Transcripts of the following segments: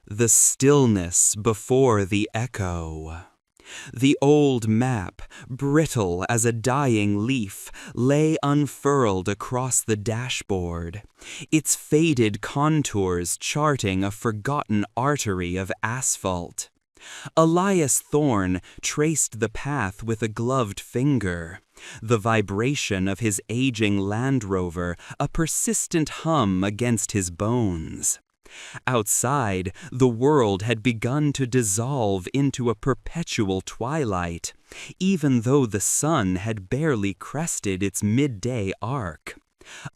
The stillness before the echo. The old map, brittle as a dying leaf, lay unfurled across the dashboard, its faded contours charting a forgotten artery of asphalt. Elias Thorne traced the path with a gloved finger, the vibration of his aging Land Rover a persistent hum against his bones. Outside, the world had begun to dissolve into a perpetual twilight, even though the sun had barely crested its midday arc.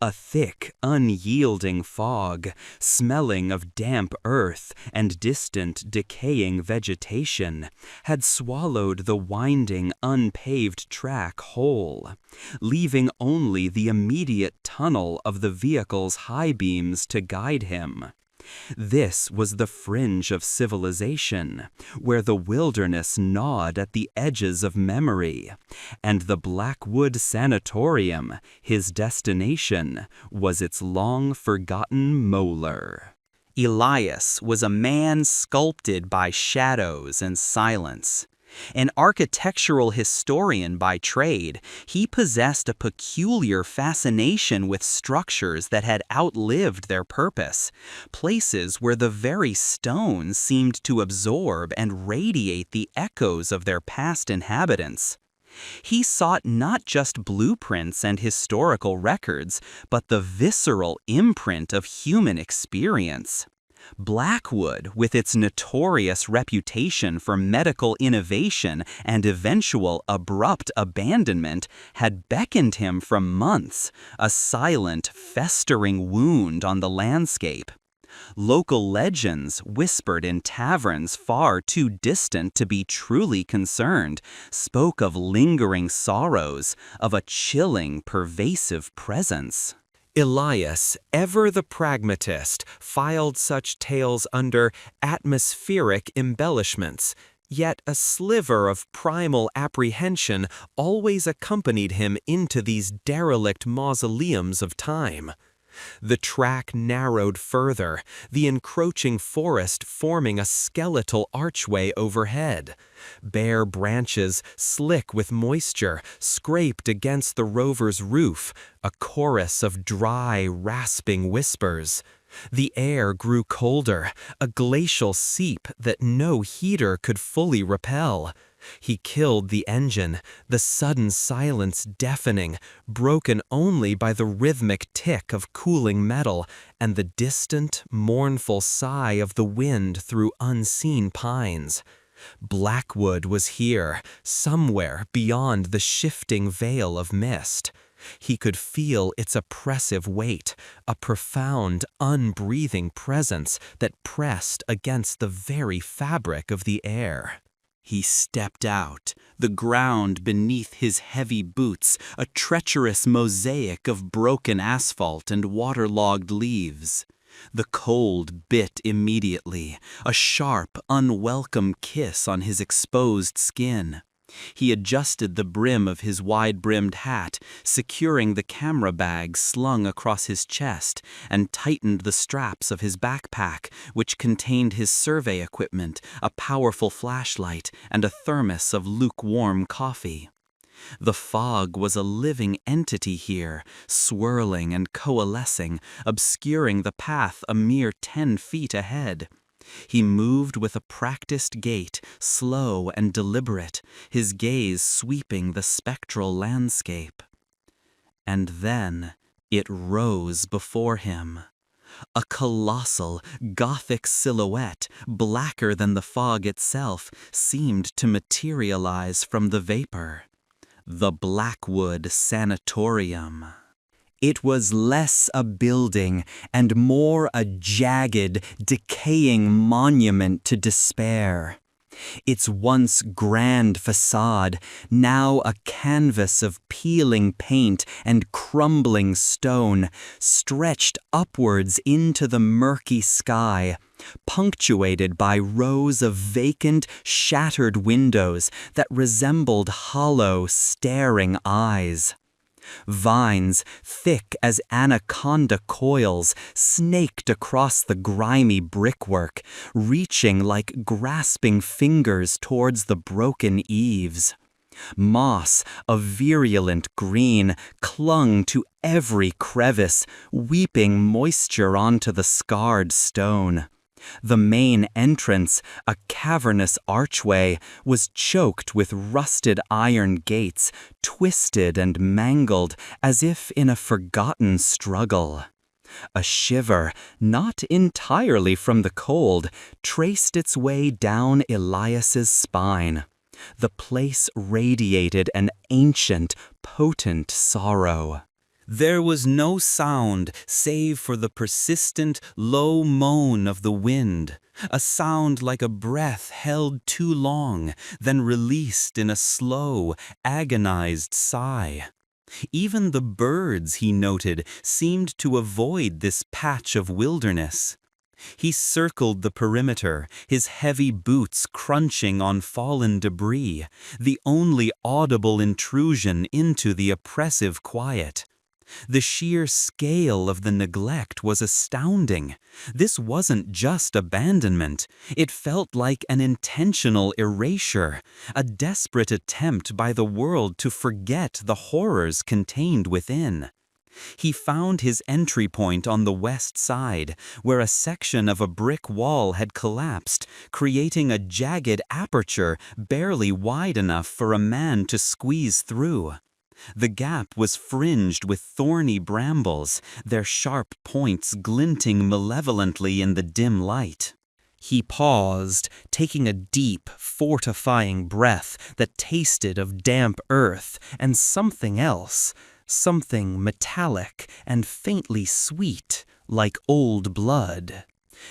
A thick, unyielding fog, smelling of damp earth and distant, decaying vegetation, had swallowed the winding, unpaved track whole, leaving only the immediate tunnel of the vehicle's high beams to guide him. This was the fringe of civilization, where the wilderness gnawed at the edges of memory, and the Blackwood Sanatorium, his destination, was its long-forgotten molar. Elias was a man sculpted by shadows and silence. An architectural historian by trade, he possessed a peculiar fascination with structures that had outlived their purpose, places where the very stones seemed to absorb and radiate the echoes of their past inhabitants. He sought not just blueprints and historical records, but the visceral imprint of human experience. Blackwood, with its notorious reputation for medical innovation and eventual abrupt abandonment, had beckoned him for months, a silent, festering wound on the landscape. Local legends, whispered in taverns far too distant to be truly concerned, spoke of lingering sorrows, of a chilling, pervasive presence. Elias, ever the pragmatist, filed such tales under atmospheric embellishments, yet a sliver of primal apprehension always accompanied him into these derelict mausoleums of time. The track narrowed further, the encroaching forest forming a skeletal archway overhead. Bare branches, slick with moisture, scraped against the rover's roof, a chorus of dry, rasping whispers. The air grew colder, a glacial seep that no heater could fully repel. He killed the engine, the sudden silence deafening, broken only by the rhythmic tick of cooling metal and the distant, mournful sigh of the wind through unseen pines. Blackwood was here, somewhere beyond the shifting veil of mist. He could feel its oppressive weight, a profound, unbreathing presence that pressed against the very fabric of the air. He stepped out, the ground beneath his heavy boots a treacherous mosaic of broken asphalt and waterlogged leaves. The cold bit immediately, a sharp, unwelcome kiss on his exposed skin. He adjusted the brim of his wide-brimmed hat, securing the camera bag slung across his chest, and tightened the straps of his backpack, which contained his survey equipment, a powerful flashlight, and a thermos of lukewarm coffee. The fog was a living entity here, swirling and coalescing, obscuring the path a mere 10 feet ahead. He moved with a practiced gait, slow and deliberate, his gaze sweeping the spectral landscape. And then it rose before him. A colossal, Gothic silhouette, blacker than the fog itself, seemed to materialize from the vapor. The Blackwood Sanatorium. It was less a building and more a jagged, decaying monument to despair. Its once grand facade, now a canvas of peeling paint and crumbling stone, stretched upwards into the murky sky, punctuated by rows of vacant, shattered windows that resembled hollow, staring eyes. Vines, thick as anaconda coils, snaked across the grimy brickwork, reaching like grasping fingers towards the broken eaves. Moss, a virulent green, clung to every crevice, weeping moisture onto the scarred stone. The main entrance, a cavernous archway, was choked with rusted iron gates, twisted and mangled as if in a forgotten struggle. A shiver, not entirely from the cold, traced its way down Elias's spine. The place radiated an ancient, potent sorrow. There was no sound save for the persistent, low moan of the wind, a sound like a breath held too long, then released in a slow, agonized sigh. Even the birds, he noted, seemed to avoid this patch of wilderness. He circled the perimeter, his heavy boots crunching on fallen debris, the only audible intrusion into the oppressive quiet. The sheer scale of the neglect was astounding. This wasn't just abandonment. It felt like an intentional erasure, a desperate attempt by the world to forget the horrors contained within. He found his entry point on the west side, where a section of a brick wall had collapsed, creating a jagged aperture barely wide enough for a man to squeeze through. The gap was fringed with thorny brambles, their sharp points glinting malevolently in the dim light. He paused, taking a deep, fortifying breath that tasted of damp earth and something else, something metallic and faintly sweet, like old blood.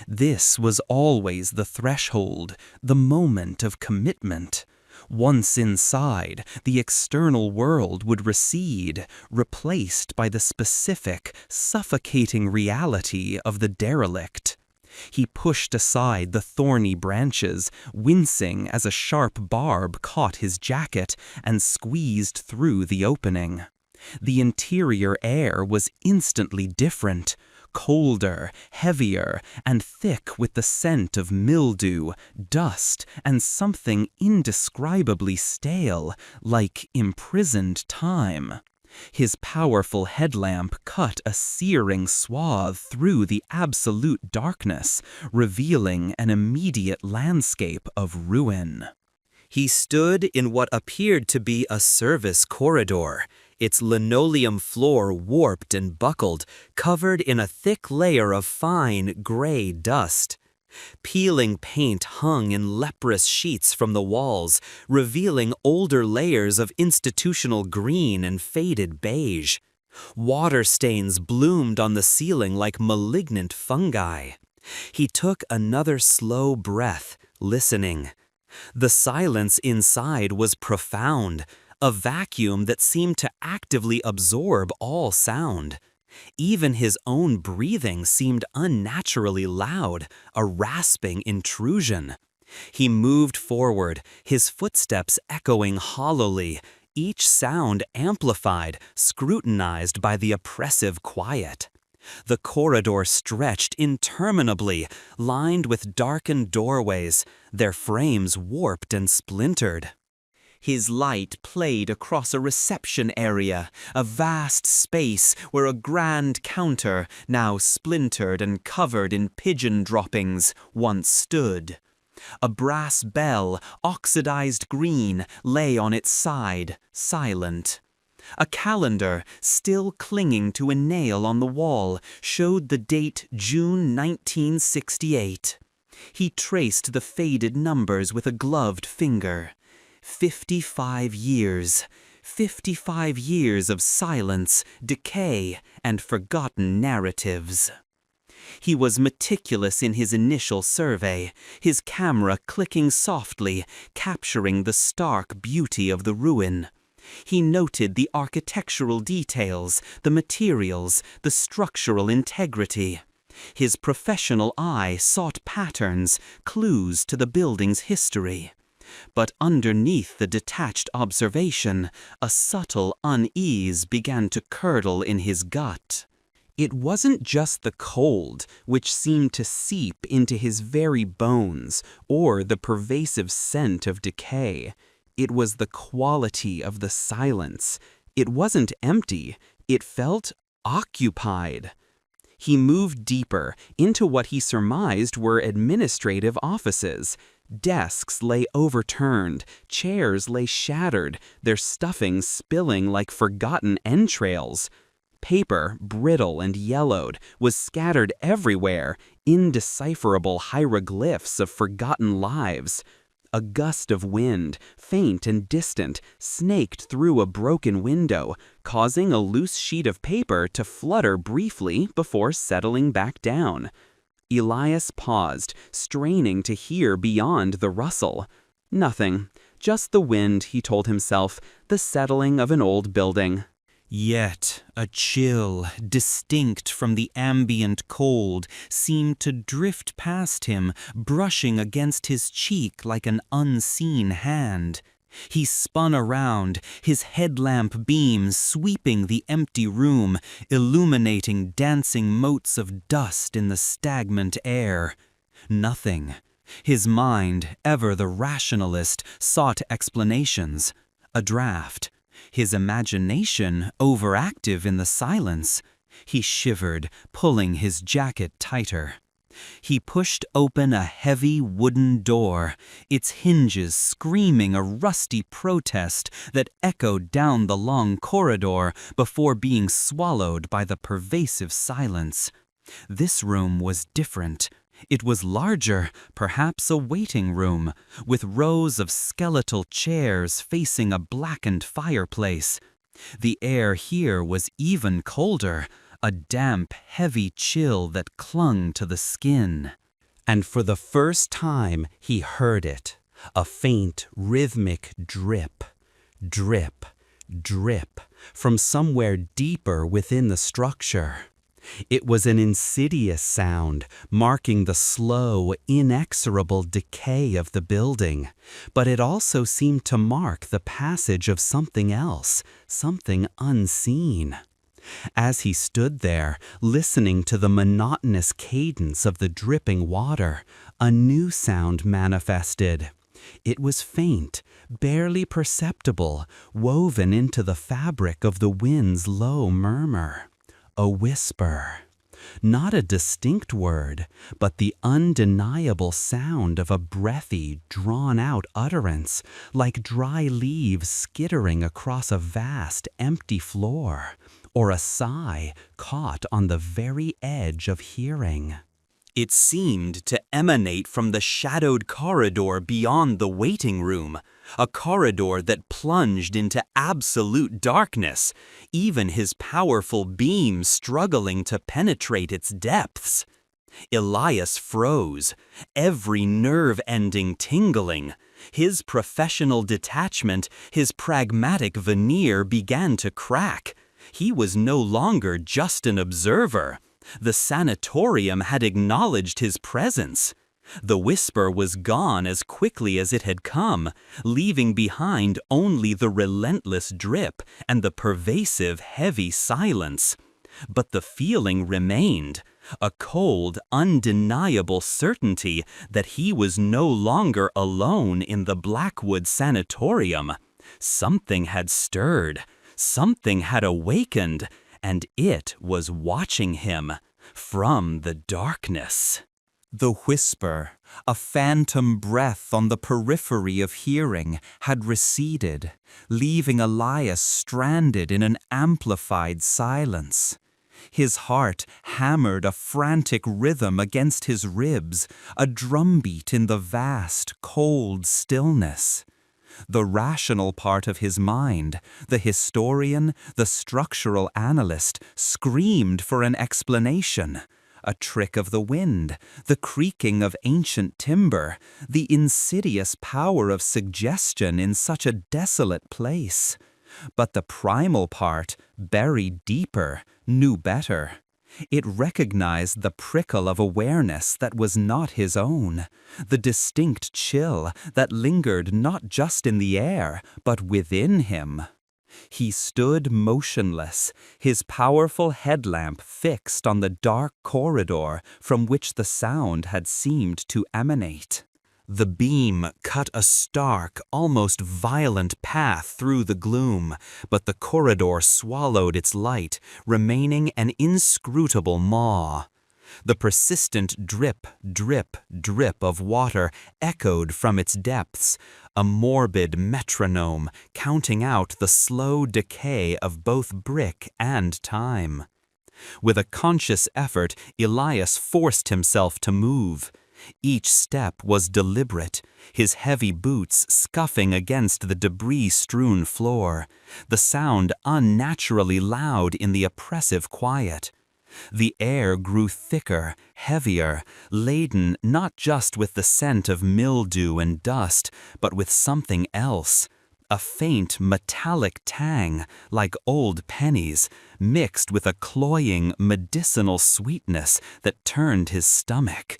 This was always the threshold, the moment of commitment. Once inside, the external world would recede, replaced by the specific, suffocating reality of the derelict. He pushed aside the thorny branches, wincing as a sharp barb caught his jacket and squeezed through the opening. The interior air was instantly different. Colder, heavier, and thick with the scent of mildew, dust, and something indescribably stale, like imprisoned time. His powerful headlamp cut a searing swath through the absolute darkness, revealing an immediate landscape of ruin. He stood in what appeared to be a service corridor, its linoleum floor warped and buckled, covered in a thick layer of fine, gray dust. Peeling paint hung in leprous sheets from the walls, revealing older layers of institutional green and faded beige. Water stains bloomed on the ceiling like malignant fungi. He took another slow breath, listening. The silence inside was profound, a vacuum that seemed to actively absorb all sound. Even his own breathing seemed unnaturally loud, a rasping intrusion. He moved forward, his footsteps echoing hollowly, each sound amplified, scrutinized by the oppressive quiet. The corridor stretched interminably, lined with darkened doorways, their frames warped and splintered. His light played across a reception area, a vast space where a grand counter, now splintered and covered in pigeon droppings, once stood. A brass bell, oxidized green, lay on its side, silent. A calendar, still clinging to a nail on the wall, showed the date June 1968. He traced the faded numbers with a gloved finger. 55 years. 55 years of silence, decay, and forgotten narratives. He was meticulous in his initial survey, his camera clicking softly, capturing the stark beauty of the ruin. He noted the architectural details, the materials, the structural integrity. His professional eye sought patterns, clues to the building's history. But underneath the detached observation, a subtle unease began to curdle in his gut. It wasn't just the cold, which seemed to seep into his very bones, or the pervasive scent of decay. It was the quality of the silence. It wasn't empty, it felt occupied. He moved deeper into what he surmised were administrative offices. Desks lay overturned, chairs lay shattered, their stuffing spilling like forgotten entrails. Paper, brittle and yellowed, was scattered everywhere, indecipherable hieroglyphs of forgotten lives. A gust of wind, faint and distant, snaked through a broken window, causing a loose sheet of paper to flutter briefly before settling back down. Elias paused, straining to hear beyond the rustle. Nothing, just the wind, he told himself, the settling of an old building. Yet a chill, distinct from the ambient cold, seemed to drift past him, brushing against his cheek like an unseen hand. He spun around, his headlamp beams sweeping the empty room, illuminating dancing motes of dust in the stagnant air. Nothing. His mind, ever the rationalist, sought explanations. A draft. His imagination overactive in the silence. He shivered, pulling his jacket tighter. He pushed open a heavy wooden door, its hinges screaming a rusty protest that echoed down the long corridor before being swallowed by the pervasive silence. This room was different. It was larger, perhaps a waiting room, with rows of skeletal chairs facing a blackened fireplace. The air here was even colder, a damp, heavy chill that clung to the skin. And for the first time he heard it, a faint, rhythmic drip, drip, drip, from somewhere deeper within the structure. It was an insidious sound, marking the slow, inexorable decay of the building, but it also seemed to mark the passage of something else, something unseen. As he stood there, listening to the monotonous cadence of the dripping water, a new sound manifested. It was faint, barely perceptible, woven into the fabric of the wind's low murmur. A whisper. Not a distinct word, but the undeniable sound of a breathy, drawn-out utterance, like dry leaves skittering across a vast, empty floor, or a sigh caught on the very edge of hearing. It seemed to emanate from the shadowed corridor beyond the waiting room, a corridor that plunged into absolute darkness, even his powerful beam struggling to penetrate its depths. Elias froze, every nerve ending tingling. His professional detachment, his pragmatic veneer began to crack. He was no longer just an observer. The sanatorium had acknowledged his presence. The whisper was gone as quickly as it had come, leaving behind only the relentless drip and the pervasive, heavy silence. But the feeling remained, a cold, undeniable certainty that he was no longer alone in the Blackwood Sanatorium. Something had stirred, something had awakened, and it was watching him from the darkness. The whisper, a phantom breath on the periphery of hearing, had receded, leaving Elias stranded in an amplified silence. His heart hammered a frantic rhythm against his ribs, a drumbeat in the vast, cold stillness. The rational part of his mind, the historian, the structural analyst, screamed for an explanation. A trick of the wind, the creaking of ancient timber, the insidious power of suggestion in such a desolate place. But the primal part, buried deeper, knew better. It recognized the prickle of awareness that was not his own, the distinct chill that lingered not just in the air, but within him. He stood motionless, his powerful headlamp fixed on the dark corridor from which the sound had seemed to emanate. The beam cut a stark, almost violent path through the gloom, but the corridor swallowed its light, remaining an inscrutable maw. The persistent drip, drip, drip of water echoed from its depths, a morbid metronome counting out the slow decay of both brick and time. With a conscious effort, Elias forced himself to move. Each step was deliberate, his heavy boots scuffing against the debris-strewn floor, the sound unnaturally loud in the oppressive quiet. The air grew thicker, heavier, laden not just with the scent of mildew and dust, but with something else. A faint metallic tang, like old pennies, mixed with a cloying medicinal sweetness that turned his stomach.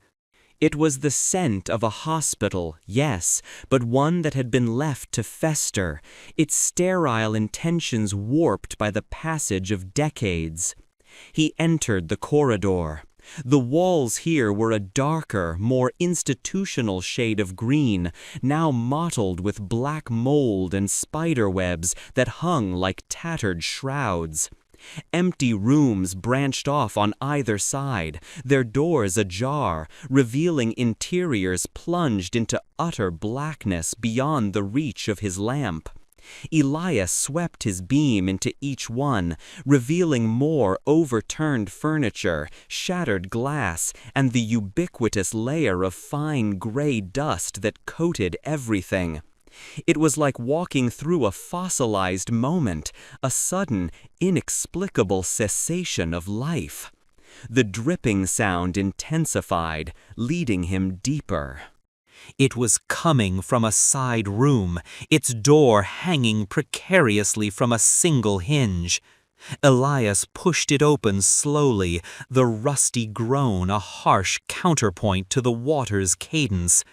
It was the scent of a hospital, yes, but one that had been left to fester, its sterile intentions warped by the passage of decades. He entered the corridor. The walls here were a darker, more institutional shade of green, now mottled with black mold and spiderwebs that hung like tattered shrouds. Empty rooms branched off on either side, their doors ajar, revealing interiors plunged into utter blackness beyond the reach of his lamp. Elias swept his beam into each one, revealing more overturned furniture, shattered glass, and the ubiquitous layer of fine gray dust that coated everything. It was like walking through a fossilized moment, a sudden, inexplicable cessation of life. The dripping sound intensified, leading him deeper. It was coming from a side room, its door hanging precariously from a single hinge. Elias pushed it open slowly, the rusty groan a harsh counterpoint to the water's cadence.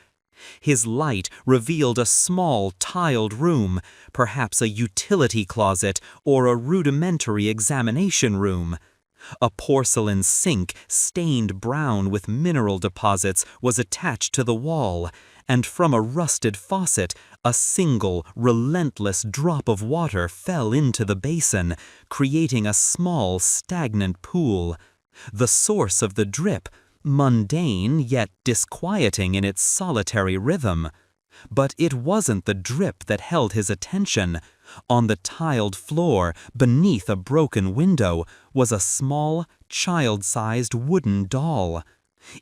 His light revealed a small tiled room, perhaps a utility closet or a rudimentary examination room. A porcelain sink, stained brown with mineral deposits, was attached to the wall, and from a rusted faucet, a single, relentless drop of water fell into the basin, creating a small, stagnant pool. The source of the drip, mundane yet disquieting in its solitary rhythm. But it wasn't the drip that held his attention. On the tiled floor, beneath a broken window, was a small, child-sized wooden doll.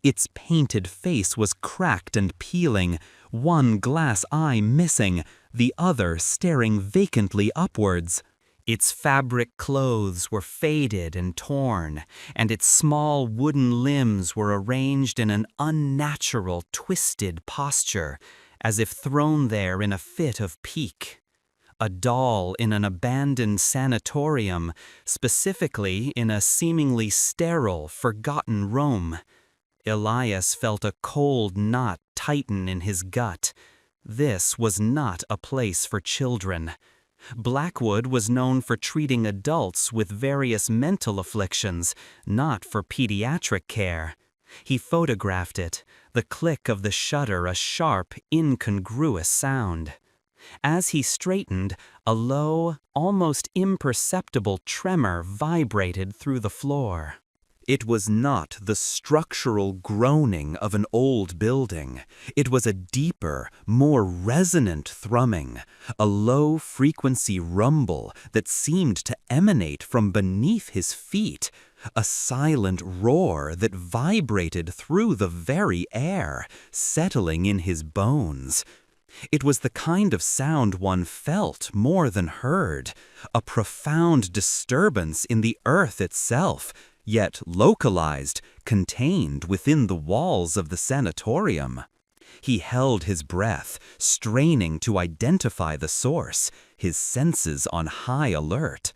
Its painted face was cracked and peeling, one glass eye missing, the other staring vacantly upwards. Its fabric clothes were faded and torn, and its small wooden limbs were arranged in an unnatural, twisted posture, as if thrown there in a fit of pique. A doll in an abandoned sanatorium, specifically in a seemingly sterile, forgotten room. Elias felt a cold knot tighten in his gut. This was not a place for children. Blackwood was known for treating adults with various mental afflictions, not for pediatric care. He photographed it, the click of the shutter a sharp, incongruous sound. As he straightened, a low, almost imperceptible tremor vibrated through the floor. It was not the structural groaning of an old building. It was a deeper, more resonant thrumming, a low-frequency rumble that seemed to emanate from beneath his feet, a silent roar that vibrated through the very air, settling in his bones. It was the kind of sound one felt more than heard, a profound disturbance in the earth itself, yet localized, contained within the walls of the sanatorium. He held his breath, straining to identify the source, his senses on high alert.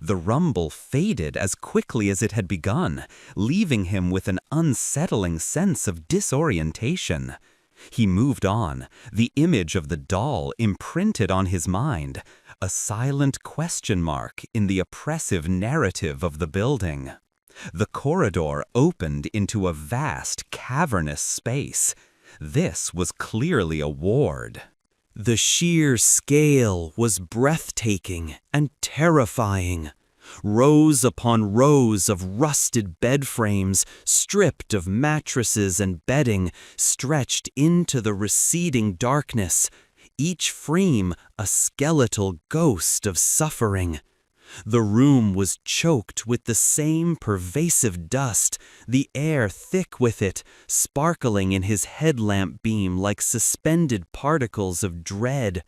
The rumble faded as quickly as it had begun, leaving him with an unsettling sense of disorientation. He moved on, the image of the doll imprinted on his mind, a silent question mark in the oppressive narrative of the building. The corridor opened into a vast, cavernous space. This was clearly a ward. The sheer scale was breathtaking and terrifying. Rows upon rows of rusted bed frames, stripped of mattresses and bedding, stretched into the receding darkness, each frame a skeletal ghost of suffering. The room was choked with the same pervasive dust, the air thick with it, sparkling in his headlamp beam like suspended particles of dread.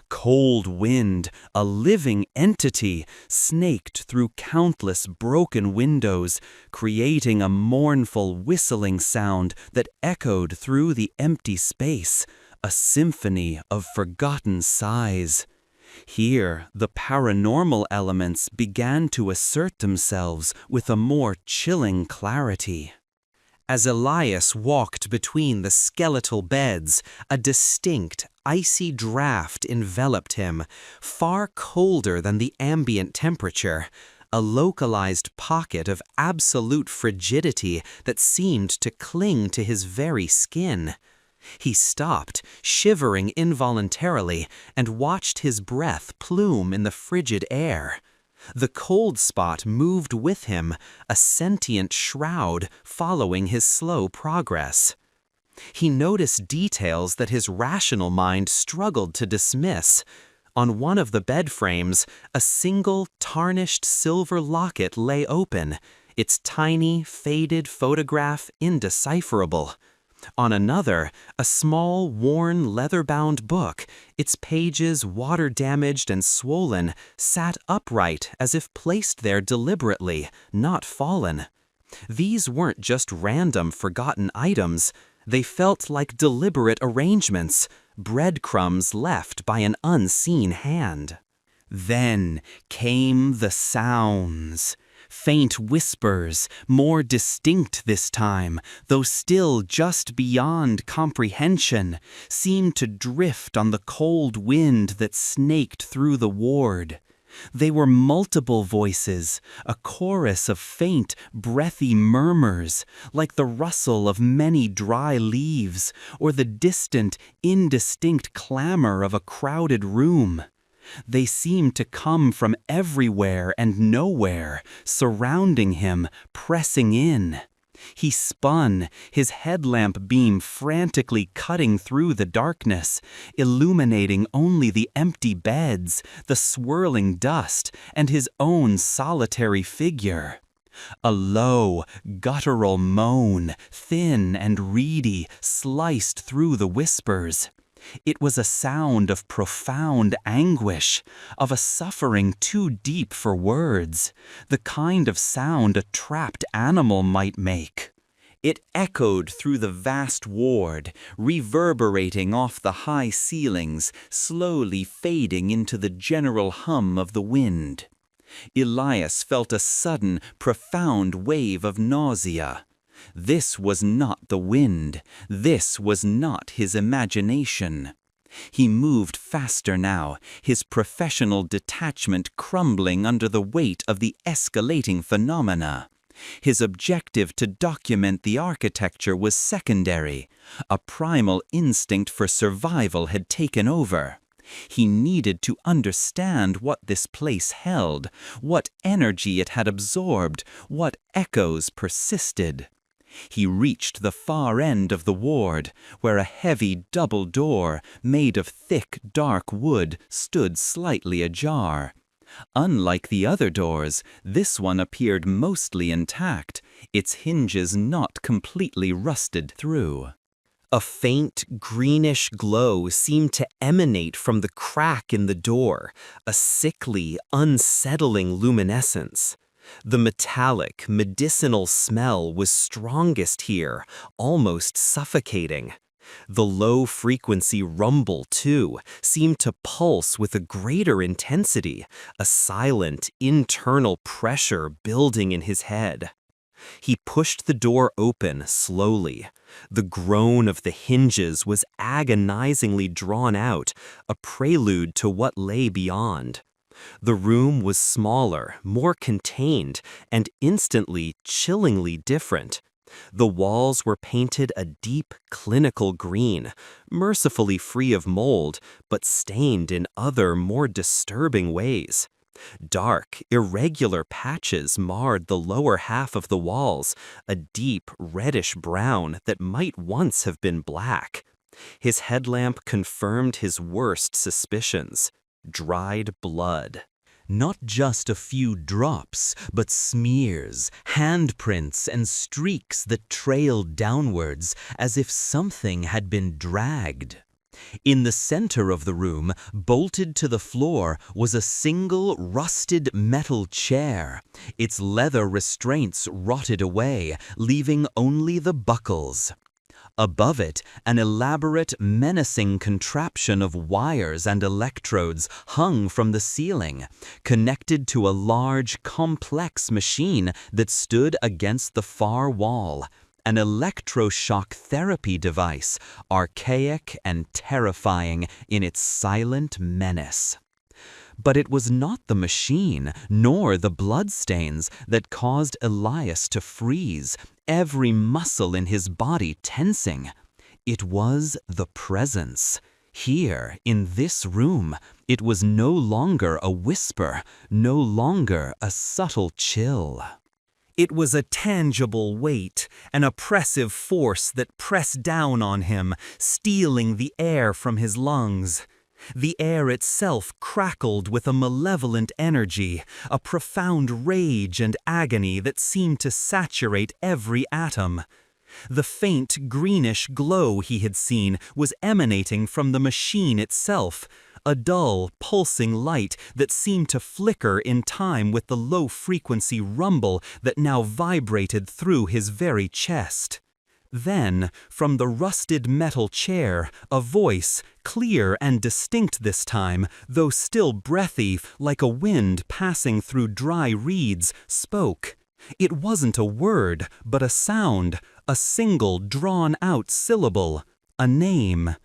Cold wind, a living entity, snaked through countless broken windows, creating a mournful whistling sound that echoed through the empty space, a symphony of forgotten sighs. Here, the paranormal elements began to assert themselves with a more chilling clarity. As Elias walked between the skeletal beds, a distinct, icy draft enveloped him, far colder than the ambient temperature, a localized pocket of absolute frigidity that seemed to cling to his very skin. He stopped, shivering involuntarily, and watched his breath plume in the frigid air. The cold spot moved with him, a sentient shroud following his slow progress. He noticed details that his rational mind struggled to dismiss. On one of the bed frames, a single tarnished silver locket lay open, its tiny, faded photograph indecipherable. On another, a small, worn, leather-bound book, its pages water-damaged and swollen, sat upright as if placed there deliberately, not fallen. These weren't just random, forgotten items. They felt like deliberate arrangements, breadcrumbs left by an unseen hand. Then came the sounds. Faint whispers, more distinct this time, though still just beyond comprehension, seemed to drift on the cold wind that snaked through the ward. They were multiple voices, a chorus of faint, breathy murmurs, like the rustle of many dry leaves, or the distant, indistinct clamor of a crowded room. They seemed to come from everywhere and nowhere, surrounding him, pressing in. He spun, his headlamp beam frantically cutting through the darkness, illuminating only the empty beds, the swirling dust, and his own solitary figure. A low, guttural moan, thin and reedy, sliced through the whispers. It was a sound of profound anguish, of a suffering too deep for words, the kind of sound a trapped animal might make. It echoed through the vast ward, reverberating off the high ceilings, slowly fading into the general hum of the wind. Elias felt a sudden, profound wave of nausea. This was not the wind. This was not his imagination. He moved faster now, his professional detachment crumbling under the weight of the escalating phenomena. His objective to document the architecture was secondary. A primal instinct for survival had taken over. He needed to understand what this place held, what energy it had absorbed, what echoes persisted. He reached the far end of the ward, where a heavy double door, made of thick, dark wood, stood slightly ajar. Unlike the other doors, this one appeared mostly intact, its hinges not completely rusted through. A faint, greenish glow seemed to emanate from the crack in the door, a sickly, unsettling luminescence. The metallic, medicinal smell was strongest here, almost suffocating. The low-frequency rumble, too, seemed to pulse with a greater intensity, a silent, internal pressure building in his head. He pushed the door open slowly. The groan of the hinges was agonizingly drawn out, a prelude to what lay beyond. The room was smaller, more contained, and instantly, chillingly different. The walls were painted a deep, clinical green, mercifully free of mold, but stained in other, more disturbing ways. Dark, irregular patches marred the lower half of the walls, a deep, reddish brown that might once have been black. His headlamp confirmed his worst suspicions: dried blood. Not just a few drops, but smears, handprints, and streaks that trailed downwards as if something had been dragged. In the center of the room, bolted to the floor, was a single rusted metal chair. Its leather restraints rotted away, leaving only the buckles. Above it, an elaborate, menacing contraption of wires and electrodes hung from the ceiling, connected to a large, complex machine that stood against the far wall. An electroshock therapy device, archaic and terrifying in its silent menace. But it was not the machine, nor the bloodstains, that caused Elias to freeze, every muscle in his body tensing. It was the presence. Here, in this room, it was no longer a whisper, no longer a subtle chill. It was a tangible weight, an oppressive force that pressed down on him, stealing the air from his lungs. The air itself crackled with a malevolent energy, a profound rage and agony that seemed to saturate every atom. The faint, greenish glow he had seen was emanating from the machine itself, a dull, pulsing light that seemed to flicker in time with the low-frequency rumble that now vibrated through his very chest. Then, from the rusted metal chair, a voice, clear and distinct this time, though still breathy, like a wind passing through dry reeds, spoke. It wasn't a word, but a sound, a single drawn-out syllable, a name.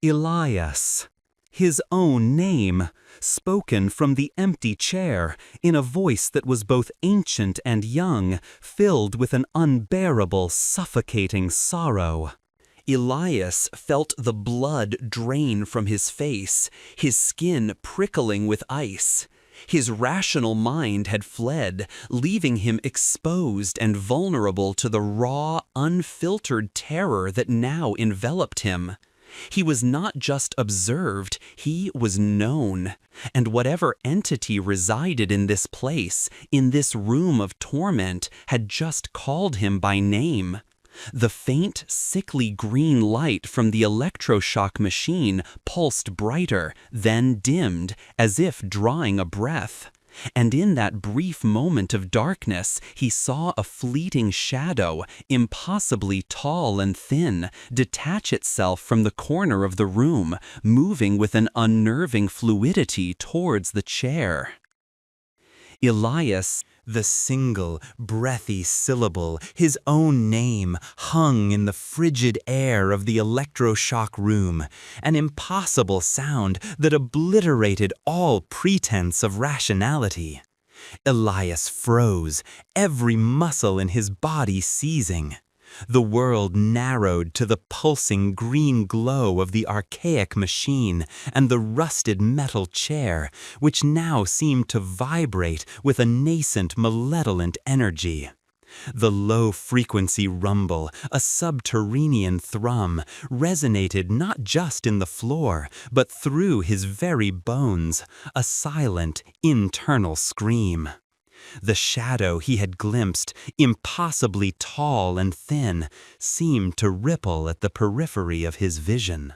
Elias. His own name, spoken from the empty chair, in a voice that was both ancient and young, filled with an unbearable, suffocating sorrow. Elias felt the blood drain from his face, his skin prickling with ice. His rational mind had fled, leaving him exposed and vulnerable to the raw, unfiltered terror that now enveloped him. He was not just observed, he was known. And whatever entity resided in this place, in this room of torment, had just called him by name. The faint, sickly green light from the electroshock machine pulsed brighter, then dimmed, as if drawing a breath. And in that brief moment of darkness, he saw a fleeting shadow, impossibly tall and thin, detach itself from the corner of the room, moving with an unnerving fluidity towards the chair. Elias, the single, breathy syllable, his own name, hung in the frigid air of the electroshock room, an impossible sound that obliterated all pretense of rationality. Elias froze, every muscle in his body seizing. The world narrowed to the pulsing green glow of the archaic machine and the rusted metal chair, which now seemed to vibrate with a nascent malevolent energy. The low-frequency rumble, a subterranean thrum, resonated not just in the floor, but through his very bones, a silent, internal scream. The shadow he had glimpsed, impossibly tall and thin, seemed to ripple at the periphery of his vision.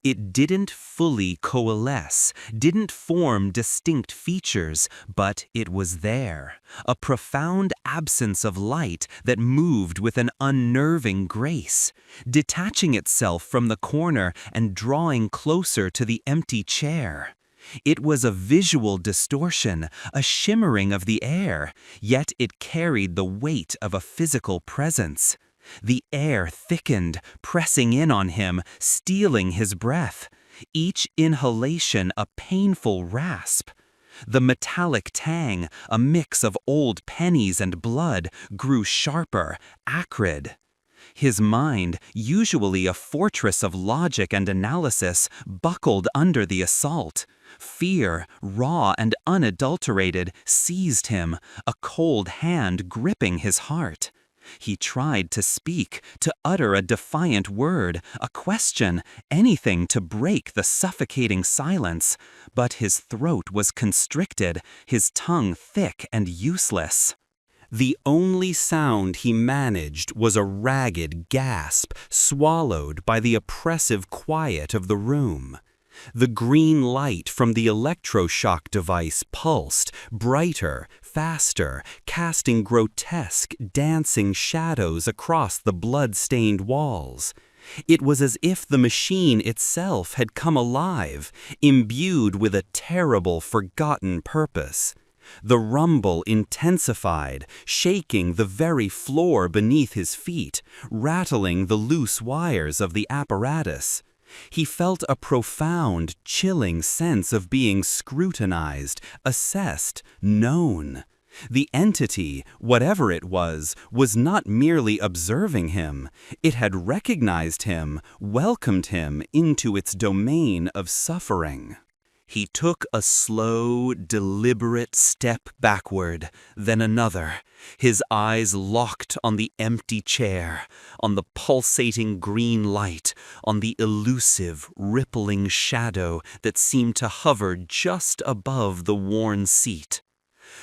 It didn't fully coalesce, didn't form distinct features, but it was there, a profound absence of light that moved with an unnerving grace, detaching itself from the corner and drawing closer to the empty chair. It was a visual distortion, a shimmering of the air, yet it carried the weight of a physical presence. The air thickened, pressing in on him, stealing his breath. Each inhalation a painful rasp. The metallic tang, a mix of old pennies and blood, grew sharper, acrid. His mind, usually a fortress of logic and analysis, buckled under the assault. Fear, raw and unadulterated, seized him, a cold hand gripping his heart. He tried to speak, to utter a defiant word, a question, anything to break the suffocating silence, but his throat was constricted, his tongue thick and useless. The only sound he managed was a ragged gasp, swallowed by the oppressive quiet of the room. The green light from the electroshock device pulsed, brighter, faster, casting grotesque, dancing shadows across the blood-stained walls. It was as if the machine itself had come alive, imbued with a terrible, forgotten purpose. The rumble intensified, shaking the very floor beneath his feet, rattling the loose wires of the apparatus. He felt a profound, chilling sense of being scrutinized, assessed, known. The entity, whatever it was not merely observing him. It had recognized him, welcomed him into its domain of suffering. He took a slow, deliberate step backward, then another, his eyes locked on the empty chair, on the pulsating green light, on the elusive, rippling shadow that seemed to hover just above the worn seat.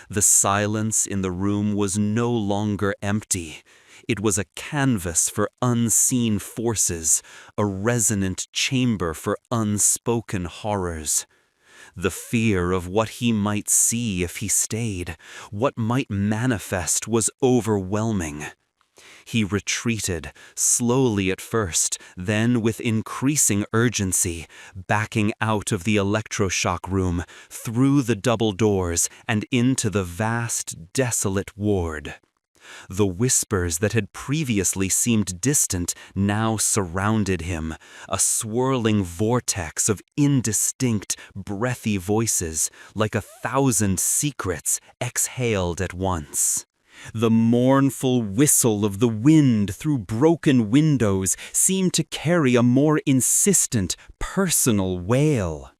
The silence in the room was no longer empty. It was a canvas for unseen forces, a resonant chamber for unspoken horrors. The fear of what he might see if he stayed, what might manifest, was overwhelming. He retreated, slowly at first, then with increasing urgency, backing out of the electroshock room, through the double doors, and into the vast, desolate ward. The whispers that had previously seemed distant now surrounded him, a swirling vortex of indistinct, breathy voices, like 1,000 secrets exhaled at once. The mournful whistle of the wind through broken windows seemed to carry a more insistent, personal wail.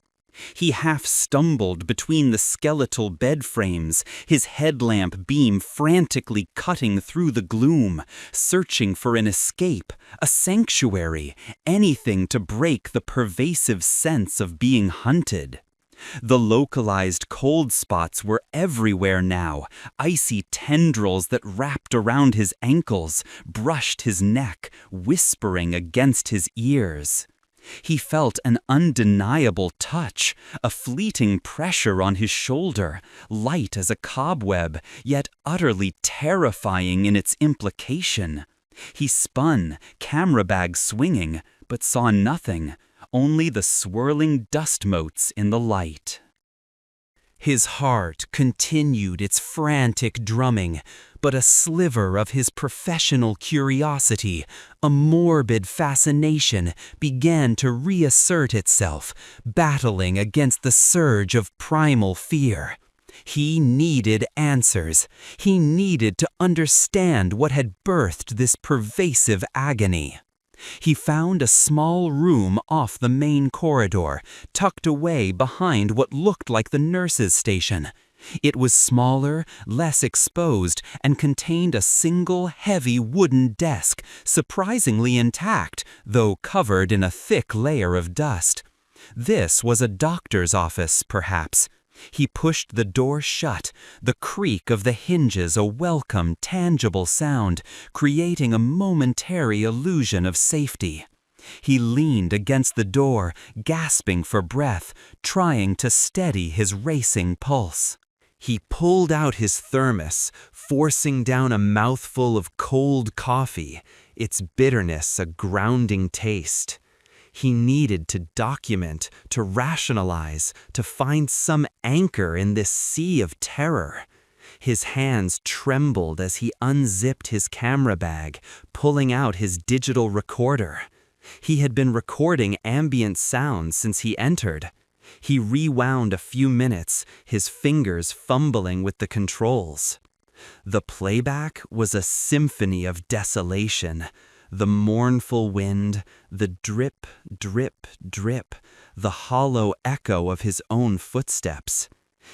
He half stumbled between the skeletal bed frames, his headlamp beam frantically cutting through the gloom, searching for an escape, a sanctuary, anything to break the pervasive sense of being hunted. The localized cold spots were everywhere now, icy tendrils that wrapped around his ankles, brushed his neck, whispering against his ears. He felt an undeniable touch, a fleeting pressure on his shoulder, light as a cobweb, yet utterly terrifying in its implication. He spun, camera bag swinging, but saw nothing, only the swirling dust motes in the light. His heart continued its frantic drumming, but a sliver of his professional curiosity, a morbid fascination, began to reassert itself, battling against the surge of primal fear. He needed answers. He needed to understand what had birthed this pervasive agony. He found a small room off the main corridor, tucked away behind what looked like the nurse's station. It was smaller, less exposed, and contained a single heavy wooden desk, surprisingly intact, though covered in a thick layer of dust. This was a doctor's office, perhaps. He pushed the door shut, the creak of the hinges a welcome, tangible sound, creating a momentary illusion of safety. He leaned against the door, gasping for breath, trying to steady his racing pulse. He pulled out his thermos, forcing down a mouthful of cold coffee, its bitterness a grounding taste. He needed to document, to rationalize, to find some anchor in this sea of terror. His hands trembled as he unzipped his camera bag, pulling out his digital recorder. He had been recording ambient sounds since he entered. He rewound a few minutes, his fingers fumbling with the controls. The playback was a symphony of desolation. The mournful wind, the drip, drip, drip, the hollow echo of his own footsteps.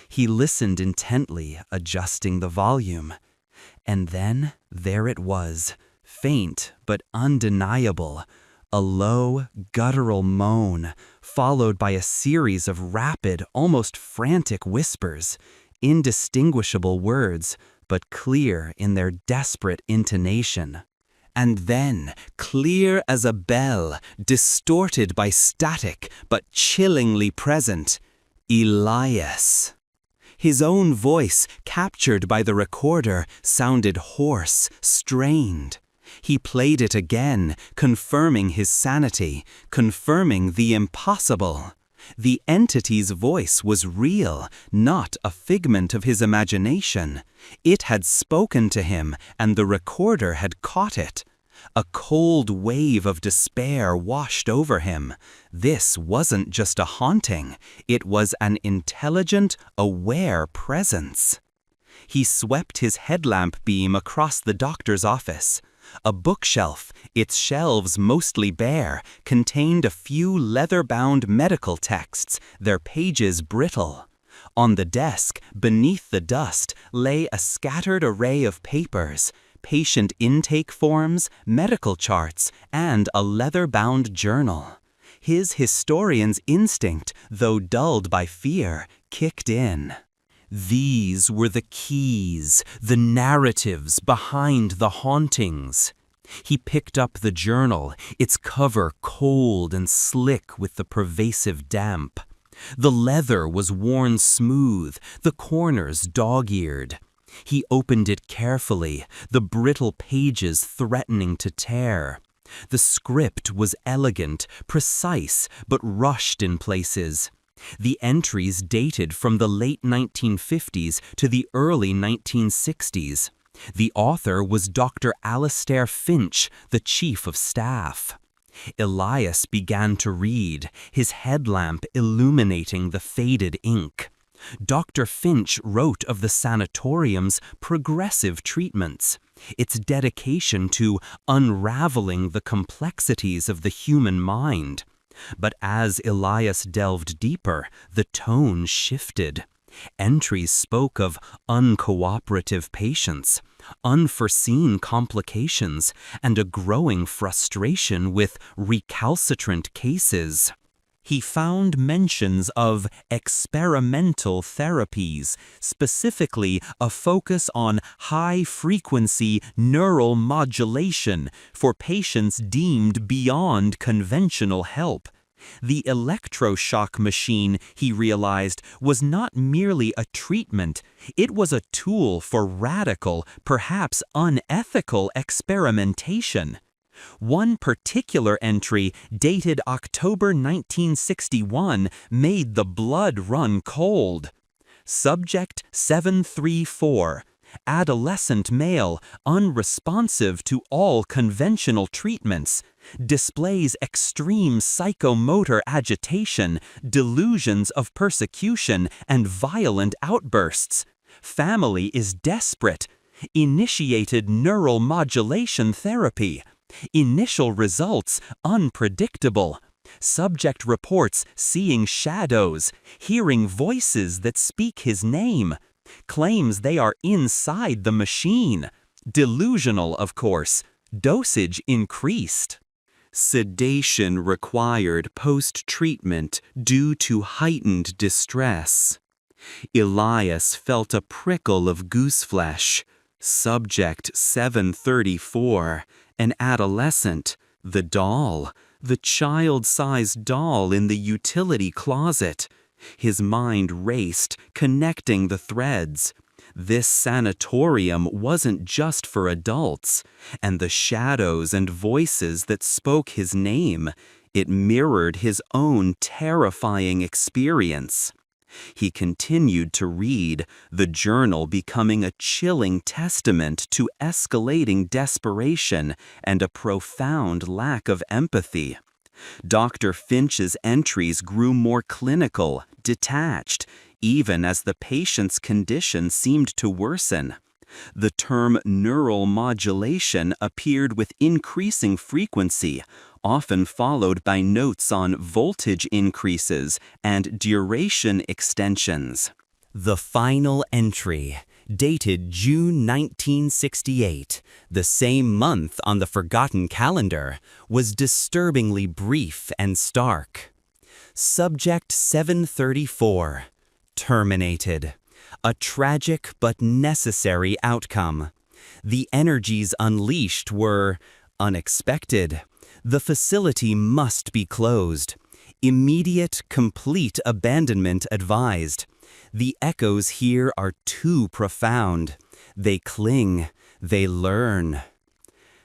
He listened intently, adjusting the volume. And then there it was, faint but undeniable. A low, guttural moan, followed by a series of rapid, almost frantic whispers, indistinguishable words, but clear in their desperate intonation. And then, clear as a bell, distorted by static, but chillingly present, Elias. His own voice, captured by the recorder, sounded hoarse, strained. He played it again, confirming his sanity, confirming the impossible. The entity's voice was real, not a figment of his imagination. It had spoken to him, and the recorder had caught it. A cold wave of despair washed over him. This wasn't just a haunting, it was an intelligent, aware presence. He swept his headlamp beam across the doctor's office. A bookshelf, its shelves mostly bare, contained a few leather-bound medical texts, their pages brittle. On the desk, beneath the dust, lay a scattered array of papers, patient intake forms, medical charts, and a leather-bound journal. His historian's instinct, though dulled by fear, kicked in. These were the keys, the narratives behind the hauntings. He picked up the journal, its cover cold and slick with the pervasive damp. The leather was worn smooth, the corners dog-eared. He opened it carefully, the brittle pages threatening to tear. The script was elegant, precise, but rushed in places. The entries dated from the late 1950s to the early 1960s. The author was Dr. Alastair Finch, the chief of staff. Elias began to read, his headlamp illuminating the faded ink. Dr. Finch wrote of the sanatorium's progressive treatments, its dedication to unraveling the complexities of the human mind. But as Elias delved deeper, the tone shifted. Entries spoke of uncooperative patients, unforeseen complications, and a growing frustration with recalcitrant cases. He found mentions of experimental therapies, specifically a focus on high-frequency neural modulation for patients deemed beyond conventional help. The electroshock machine, he realized, was not merely a treatment, it was a tool for radical, perhaps unethical experimentation. One particular entry, dated October 1961, made the blood run cold. Subject 734, adolescent male, unresponsive to all conventional treatments, displays extreme psychomotor agitation, delusions of persecution, and violent outbursts. Family is desperate. Initiated neural modulation therapy. Initial results unpredictable. Subject reports seeing shadows, hearing voices that speak his name. Claims they are inside the machine. Delusional, of course. Dosage increased. Sedation required post-treatment due to heightened distress. Elias felt a prickle of gooseflesh. Subject 734, an adolescent, the doll, The child-sized doll in the utility closet. His mind raced, connecting the threads. This sanatorium wasn't just for adults, and the shadows and voices that spoke his name, it mirrored his own terrifying experience. He continued to read, the journal becoming a chilling testament to escalating desperation and a profound lack of empathy. Dr. Finch's entries grew more clinical, detached, even as the patient's condition seemed to worsen. The term neural modulation appeared with increasing frequency, often followed by notes on voltage increases and duration extensions. The final entry, dated June 1968, the same month on the forgotten calendar, was disturbingly brief and stark. Subject 734. Terminated. A tragic but necessary outcome. The energies unleashed were unexpected. The facility must be closed. Immediate, complete abandonment advised. The echoes here are too profound. They cling. They learn.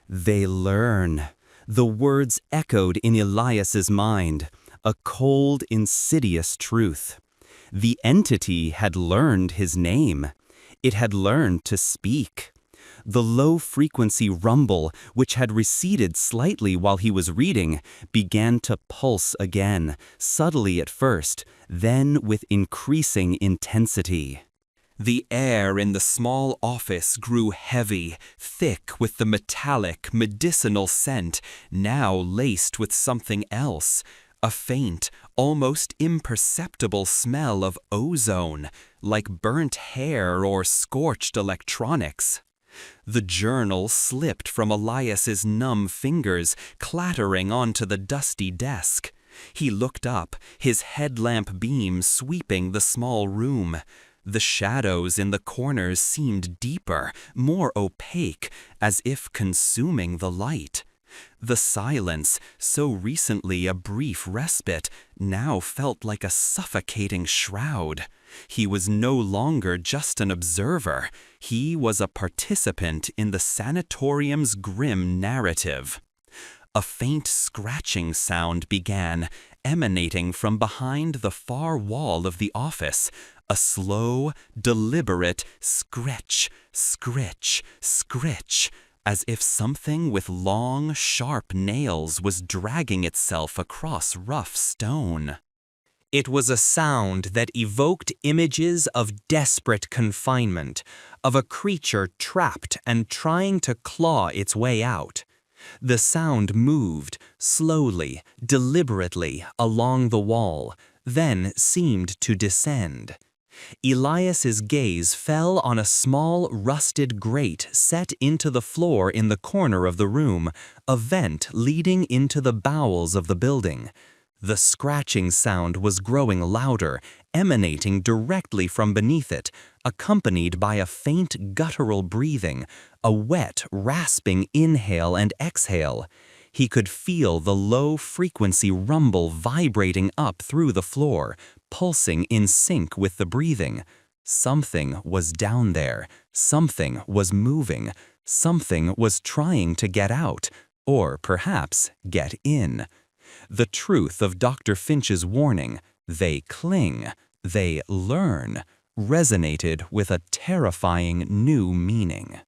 They learn. The words echoed in Elias's mind, a cold, insidious truth. The entity had learned his name. It had learned to speak. The low-frequency rumble, which had receded slightly while he was reading, began to pulse again, subtly at first, then with increasing intensity. The air in the small office grew heavy, thick with the metallic, medicinal scent, now laced with something else. A faint, almost imperceptible smell of ozone, like burnt hair or scorched electronics. The journal slipped from Elias's numb fingers, clattering onto the dusty desk. He looked up, his headlamp beam sweeping the small room. The shadows in the corners seemed deeper, more opaque, as if consuming the light. The silence, so recently a brief respite, now felt like a suffocating shroud. He was no longer just an observer. He was a participant in the sanatorium's grim narrative. A faint scratching sound began, emanating from behind the far wall of the office. A slow, deliberate scritch, scritch, scritch, as if something with long, sharp nails was dragging itself across rough stone. It was a sound that evoked images of desperate confinement, of a creature trapped and trying to claw its way out. The sound moved, slowly, deliberately, along the wall, then seemed to descend. Elias's gaze fell on a small, rusted grate set into the floor in the corner of the room, a vent leading into the bowels of the building. The scratching sound was growing louder, emanating directly from beneath it, accompanied by a faint guttural breathing, a wet, rasping inhale and exhale. He could feel the low-frequency rumble vibrating up through the floor, pulsing in sync with the breathing. Something was down there. Something was moving. Something was trying to get out, or perhaps get in. The truth of Dr. Finch's warning, they cling, they learn, resonated with a terrifying new meaning.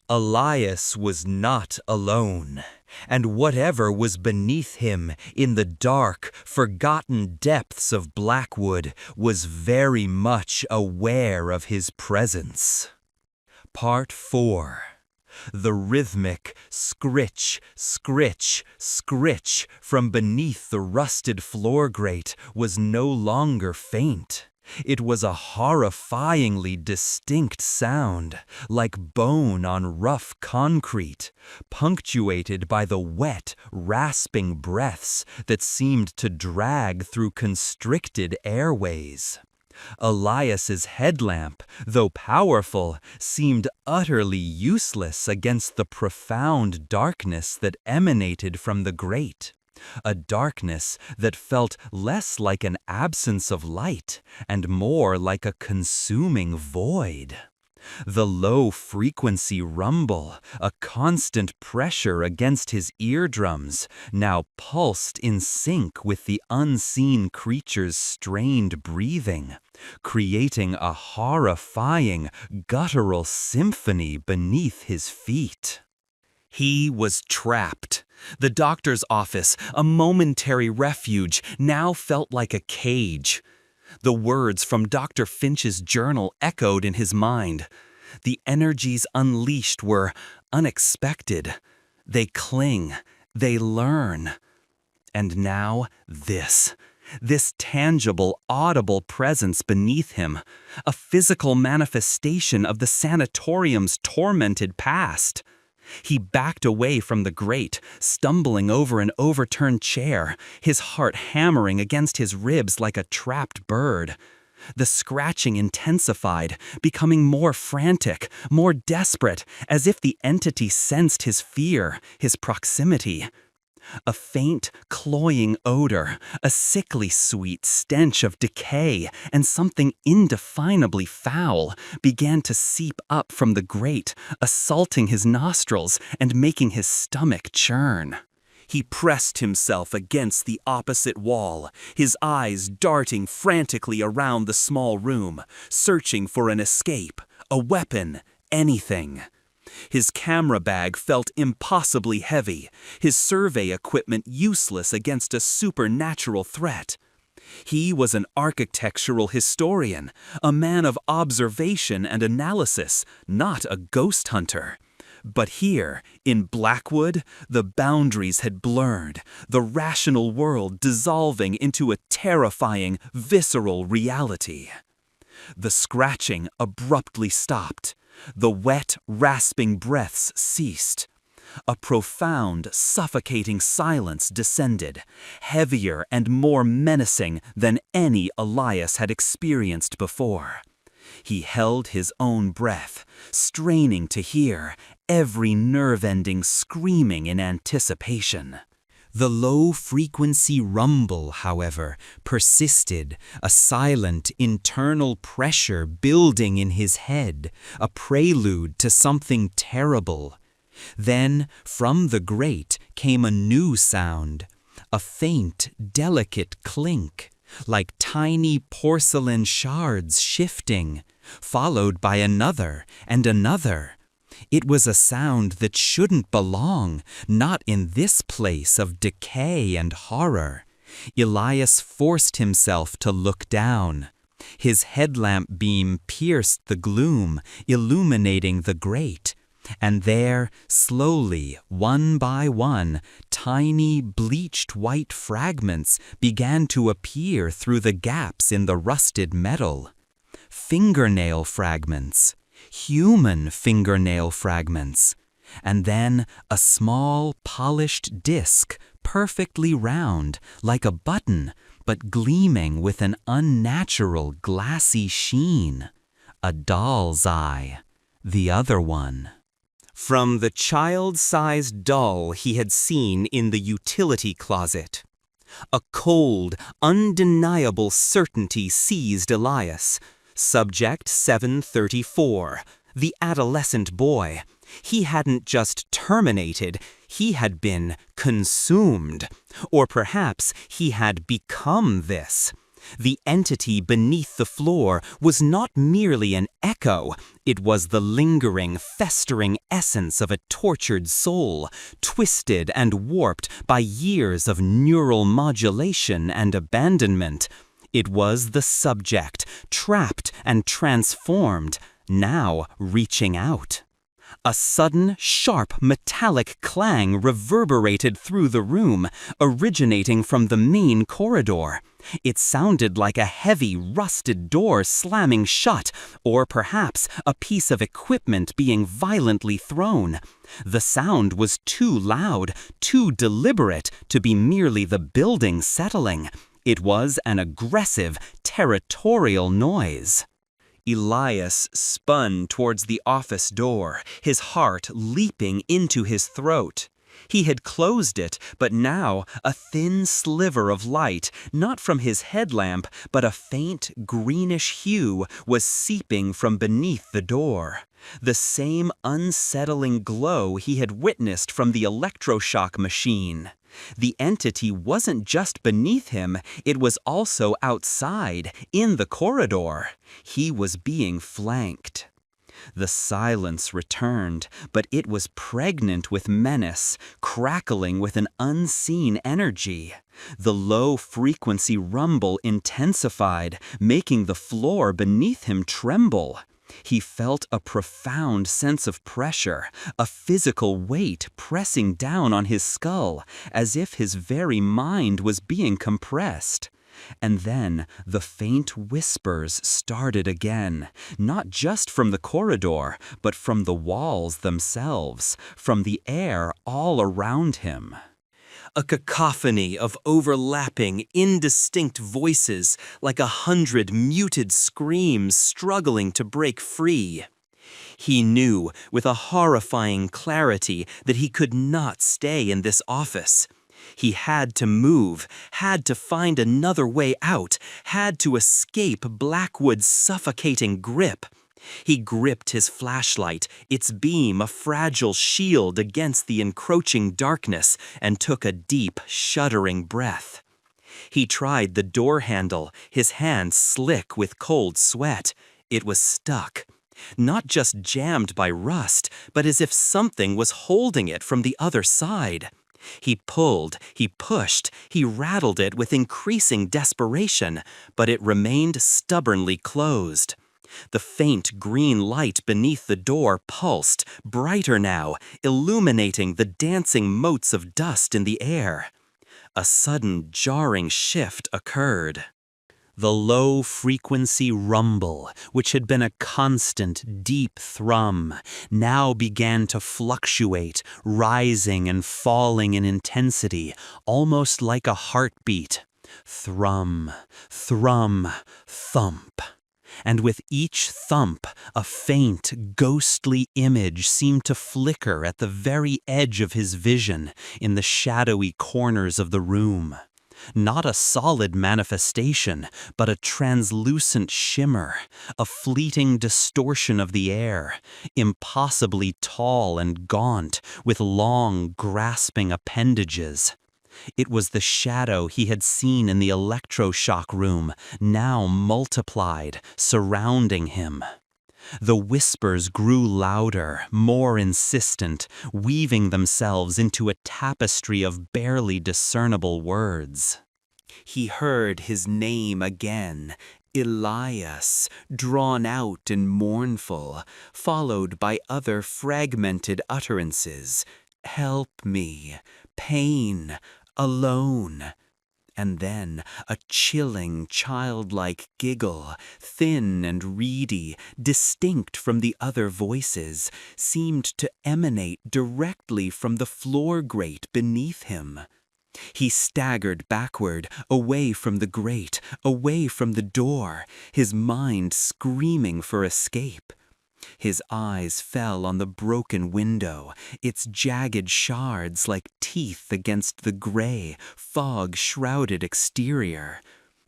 Elias was not alone, and whatever was beneath him in the dark, forgotten depths of Blackwood was very much aware of his presence. Part 4. The rhythmic scritch, scritch, scritch from beneath the rusted floor grate was no longer faint. It was a horrifyingly distinct sound, like bone on rough concrete, punctuated by the wet, rasping breaths that seemed to drag through constricted airways. Elias's headlamp, though powerful, seemed utterly useless against the profound darkness that emanated from the grate. a darkness that felt less like an absence of light and more like a consuming void. The low-frequency rumble, a constant pressure against his eardrums, now pulsed in sync with the unseen creature's strained breathing, creating a horrifying, guttural symphony beneath his feet. He was trapped. The doctor's office, a momentary refuge, now felt like a cage. The words from Dr. Finch's journal echoed in his mind. The energies unleashed were unexpected. They cling, they learn. And now this tangible, audible presence beneath him, a physical manifestation of the sanatorium's tormented past. He backed away from the grate, stumbling over an overturned chair, his heart hammering against his ribs like a trapped bird. The scratching intensified, becoming more frantic, more desperate, as if the entity sensed his fear, his proximity. A faint, cloying odor, a sickly sweet stench of decay and something indefinably foul began to seep up from the grate, assaulting his nostrils and making his stomach churn. He pressed himself against the opposite wall, his eyes darting frantically around the small room, searching for an escape, a weapon, anything. His camera bag felt impossibly heavy, his survey equipment useless against a supernatural threat. He was an architectural historian, a man of observation and analysis, not a ghost hunter. But here, in Blackwood, the boundaries had blurred, the rational world dissolving into a terrifying, visceral reality. The scratching abruptly stopped. The wet, rasping breaths ceased. A profound, suffocating silence descended, heavier and more menacing than any Elias had experienced before. He held his own breath, straining to hear, every nerve-ending screaming in anticipation. The low-frequency rumble, however, persisted, a silent internal pressure building in his head, a prelude to something terrible. Then, from the grate came a new sound, a faint, delicate clink, like tiny porcelain shards shifting, followed by another and another. It was a sound that shouldn't belong, not in this place of decay and horror. Elias forced himself to look down. His headlamp beam pierced the gloom, illuminating the grate. And there, slowly, one by one, tiny bleached white fragments began to appear through the gaps in the rusted metal. Fingernail fragments. Human fingernail fragments, and then a small, polished disc, perfectly round, like a button, but gleaming with an unnatural, glassy sheen. A doll's eye, the other one. From the child-sized doll he had seen in the utility closet. A cold, undeniable certainty seized Elias. Subject 734, the adolescent boy. He hadn't just terminated, he had been consumed. Or perhaps he had become this. The entity beneath the floor was not merely an echo, it was the lingering, festering essence of a tortured soul, twisted and warped by years of neural modulation and abandonment. It was the subject, trapped and transformed, now reaching out. A sudden, sharp, metallic clang reverberated through the room, originating from the main corridor. It sounded like a heavy, rusted door slamming shut, or perhaps a piece of equipment being violently thrown. The sound was too loud, too deliberate to be merely the building settling. It was an aggressive, territorial noise. Elias spun towards the office door, his heart leaping into his throat. He had closed it, but now a thin sliver of light, not from his headlamp, but a faint greenish hue, was seeping from beneath the door. The same unsettling glow he had witnessed from the electroshock machine. The entity wasn't just beneath him, it was also outside, in the corridor. He was being flanked. The silence returned, but it was pregnant with menace, crackling with an unseen energy. The low-frequency rumble intensified, making the floor beneath him tremble. He felt a profound sense of pressure, a physical weight pressing down on his skull, as if his very mind was being compressed. And then the faint whispers started again, not just from the corridor, but from the walls themselves, from the air all around him. A cacophony of overlapping, indistinct voices, like 100 muted screams struggling to break free. He knew with a horrifying clarity that he could not stay in this office. He had to move, had to find another way out, had to escape Blackwood's suffocating grip. He gripped his flashlight, its beam a fragile shield against the encroaching darkness, and took a deep, shuddering breath. He tried the door handle, his hands slick with cold sweat. It was stuck. Not just jammed by rust, but as if something was holding it from the other side. He pulled, he pushed, he rattled it with increasing desperation, but it remained stubbornly closed. The faint green light beneath the door pulsed, brighter now, illuminating the dancing motes of dust in the air. A sudden jarring shift occurred. The low-frequency rumble, which had been a constant, deep thrum, now began to fluctuate, rising and falling in intensity, almost like a heartbeat. Thrum, thrum, thump. And with each thump, a faint, ghostly image seemed to flicker at the very edge of his vision, in the shadowy corners of the room. Not a solid manifestation, but a translucent shimmer, a fleeting distortion of the air, impossibly tall and gaunt, with long, grasping appendages. It was the shadow he had seen in the electroshock room, now multiplied, surrounding him. The whispers grew louder, more insistent, weaving themselves into a tapestry of barely discernible words. He heard his name again, Elias, drawn out and mournful, followed by other fragmented utterances. Help me, pain, alone. And then a chilling, childlike giggle, thin and reedy, distinct from the other voices, seemed to emanate directly from the floor grate beneath him. He staggered backward, away from the grate, away from the door, his mind screaming for escape. His eyes fell on the broken window, its jagged shards like teeth against the gray, fog-shrouded exterior.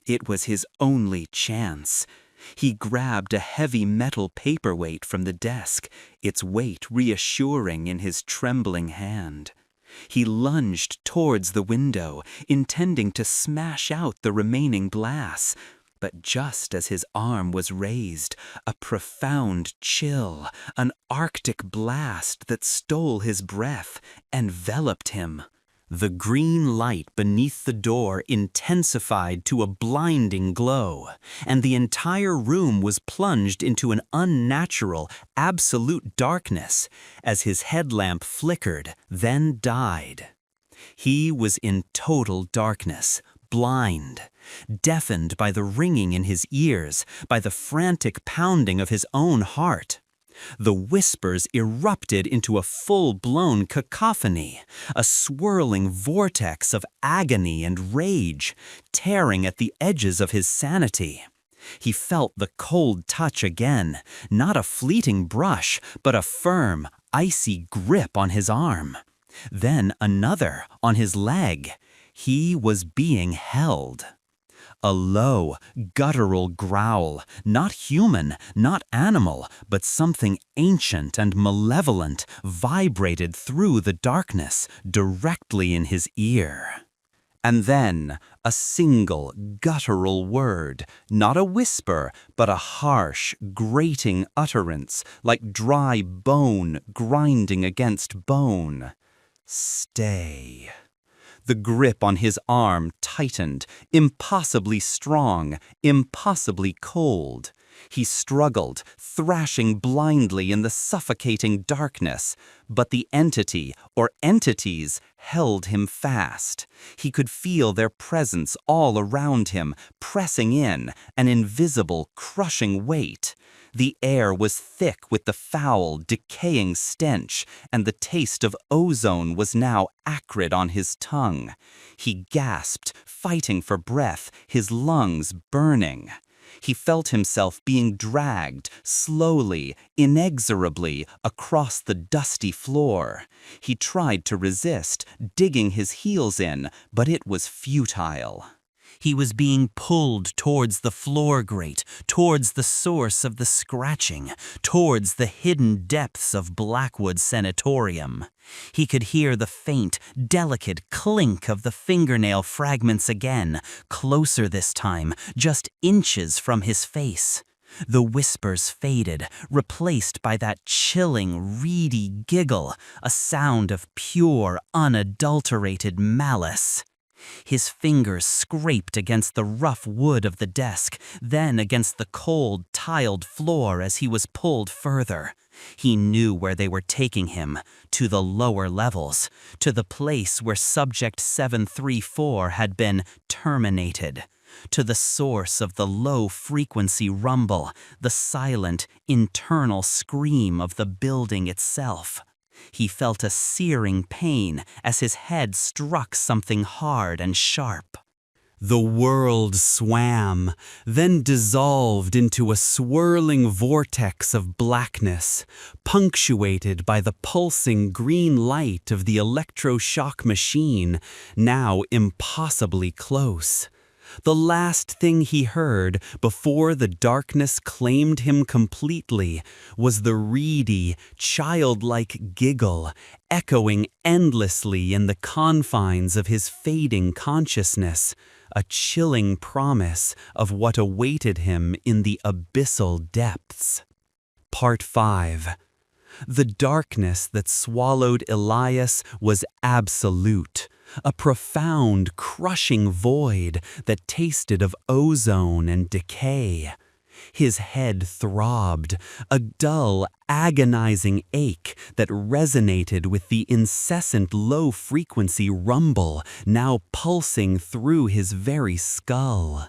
It was his only chance. He grabbed a heavy metal paperweight from the desk, its weight reassuring in his trembling hand. He lunged towards the window, intending to smash out the remaining glass. But just as his arm was raised, a profound chill, an arctic blast that stole his breath, enveloped him. The green light beneath the door intensified to a blinding glow, and the entire room was plunged into an unnatural, absolute darkness as his headlamp flickered, then died. He was in total darkness, blind, deafened by the ringing in his ears, by the frantic pounding of his own heart. The whispers erupted into a full-blown cacophony, a swirling vortex of agony and rage, tearing at the edges of his sanity. He felt the cold touch again, not a fleeting brush, but a firm, icy grip on his arm. Then another on his leg. He was being held. A low, guttural growl, not human, not animal, but something ancient and malevolent, vibrated through the darkness, directly in his ear. And then a single, guttural word, not a whisper, but a harsh, grating utterance, like dry bone grinding against bone. Stay. The grip on his arm tightened, impossibly strong, impossibly cold. He struggled, thrashing blindly in the suffocating darkness, but the entity, or entities, held him fast. He could feel their presence all around him, pressing in, an invisible, crushing weight. The air was thick with the foul, decaying stench, and the taste of ozone was now acrid on his tongue. He gasped, fighting for breath, his lungs burning. He felt himself being dragged, slowly, inexorably, across the dusty floor. He tried to resist, digging his heels in, but it was futile. He was being pulled towards the floor grate, towards the source of the scratching, towards the hidden depths of Blackwood Sanatorium. He could hear the faint, delicate clink of the fingernail fragments again, closer this time, just inches from his face. The whispers faded, replaced by that chilling, reedy giggle, a sound of pure, unadulterated malice. His fingers scraped against the rough wood of the desk, then against the cold, tiled floor as he was pulled further. He knew where they were taking him, to the lower levels, to the place where Subject 734 had been terminated, to the source of the low-frequency rumble, the silent, internal scream of the building itself. He felt a searing pain as his head struck something hard and sharp. The world swam, then dissolved into a swirling vortex of blackness, punctuated by the pulsing green light of the electroshock machine, now impossibly close. The last thing he heard before the darkness claimed him completely was the reedy, childlike giggle echoing endlessly in the confines of his fading consciousness, a chilling promise of what awaited him in the abyssal depths. Part 5. The darkness that swallowed Elias was absolute. A profound, crushing void that tasted of ozone and decay. His head throbbed, a dull, agonizing ache that resonated with the incessant low-frequency rumble now pulsing through his very skull.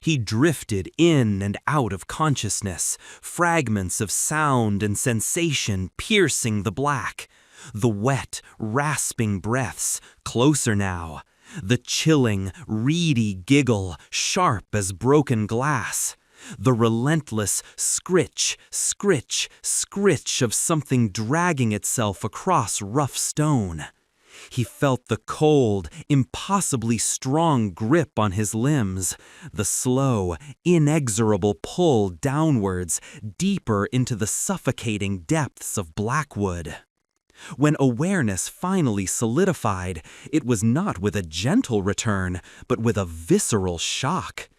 He drifted in and out of consciousness, fragments of sound and sensation piercing the black. The wet, rasping breaths, closer now. The chilling, reedy giggle, sharp as broken glass. The relentless scritch, scritch, scritch of something dragging itself across rough stone. He felt the cold, impossibly strong grip on his limbs, the slow, inexorable pull downwards, deeper into the suffocating depths of Blackwood. When awareness finally solidified, it was not with a gentle return, but with a visceral shock.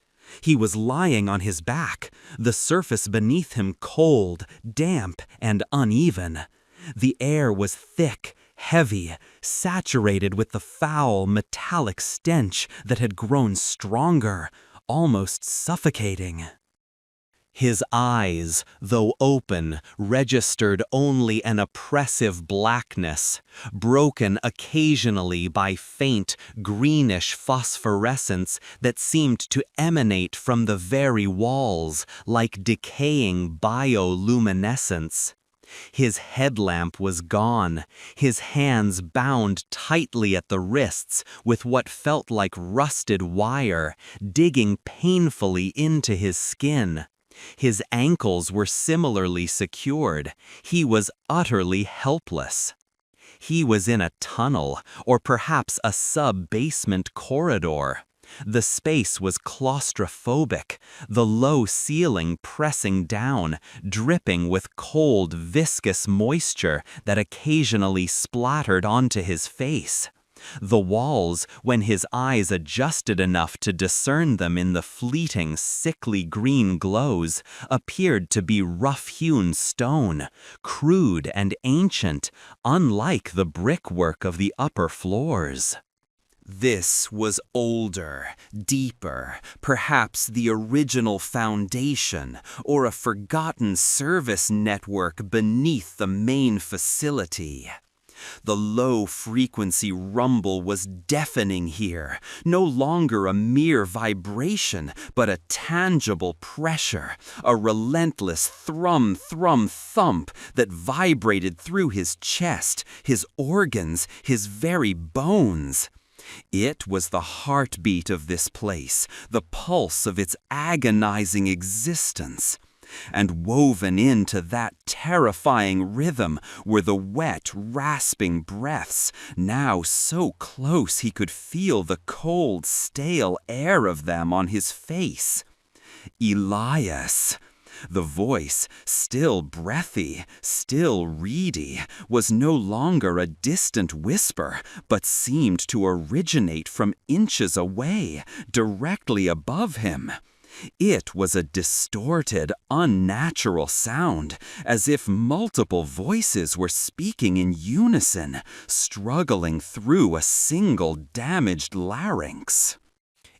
He was lying on his back, the surface beneath him cold, damp, and uneven. The air was thick, heavy, saturated with the foul, metallic stench that had grown stronger, almost suffocating. His eyes, though open, registered only an oppressive blackness, broken occasionally by faint, greenish phosphorescence that seemed to emanate from the very walls, like decaying bioluminescence. His headlamp was gone, his hands bound tightly at the wrists with what felt like rusted wire, digging painfully into his skin. His ankles were similarly secured. He was utterly helpless. He was in a tunnel, or perhaps a sub-basement corridor. The space was claustrophobic, the low ceiling pressing down, dripping with cold, viscous moisture that occasionally splattered onto his face. The walls, when his eyes adjusted enough to discern them in the fleeting, sickly green glows, appeared to be rough-hewn stone, crude and ancient, unlike the brickwork of the upper floors. This was older, deeper, perhaps the original foundation or a forgotten service network beneath the main facility. The low-frequency rumble was deafening here, no longer a mere vibration, but a tangible pressure, a relentless thrum-thrum-thump that vibrated through his chest, his organs, his very bones. It was the heartbeat of this place, the pulse of its agonizing existence. And woven into that terrifying rhythm were the wet, rasping breaths, now so close he could feel the cold, stale air of them on his face. Elias! The voice, still breathy, still reedy, was no longer a distant whisper, but seemed to originate from inches away, directly above him. It was a distorted, unnatural sound, as if multiple voices were speaking in unison, struggling through a single damaged larynx.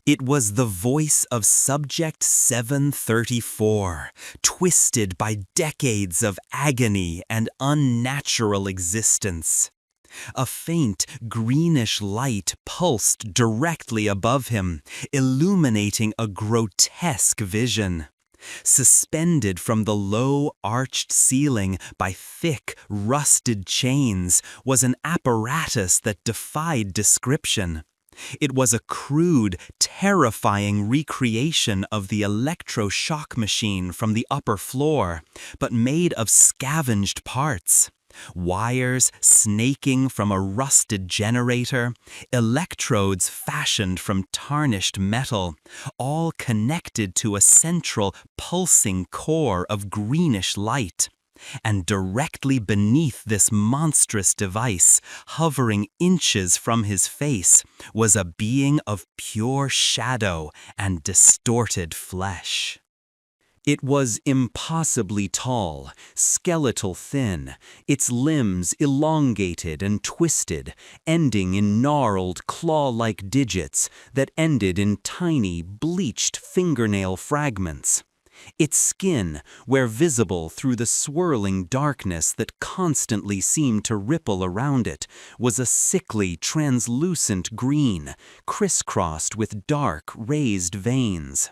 It was the voice of Subject 734, twisted by decades of agony and unnatural existence. A faint, greenish light pulsed directly above him, illuminating a grotesque vision. Suspended from the low, arched ceiling by thick, rusted chains was an apparatus that defied description. It was a crude, terrifying recreation of the electroshock machine from the upper floor, but made of scavenged parts. Wires snaking from a rusted generator, electrodes fashioned from tarnished metal, all connected to a central, pulsing core of greenish light. And directly beneath this monstrous device, hovering inches from his face, was a being of pure shadow and distorted flesh. It was impossibly tall, skeletal thin, its limbs elongated and twisted, ending in gnarled, claw-like digits that ended in tiny, bleached fingernail fragments. Its skin, where visible through the swirling darkness that constantly seemed to ripple around it, was a sickly, translucent green, crisscrossed with dark, raised veins.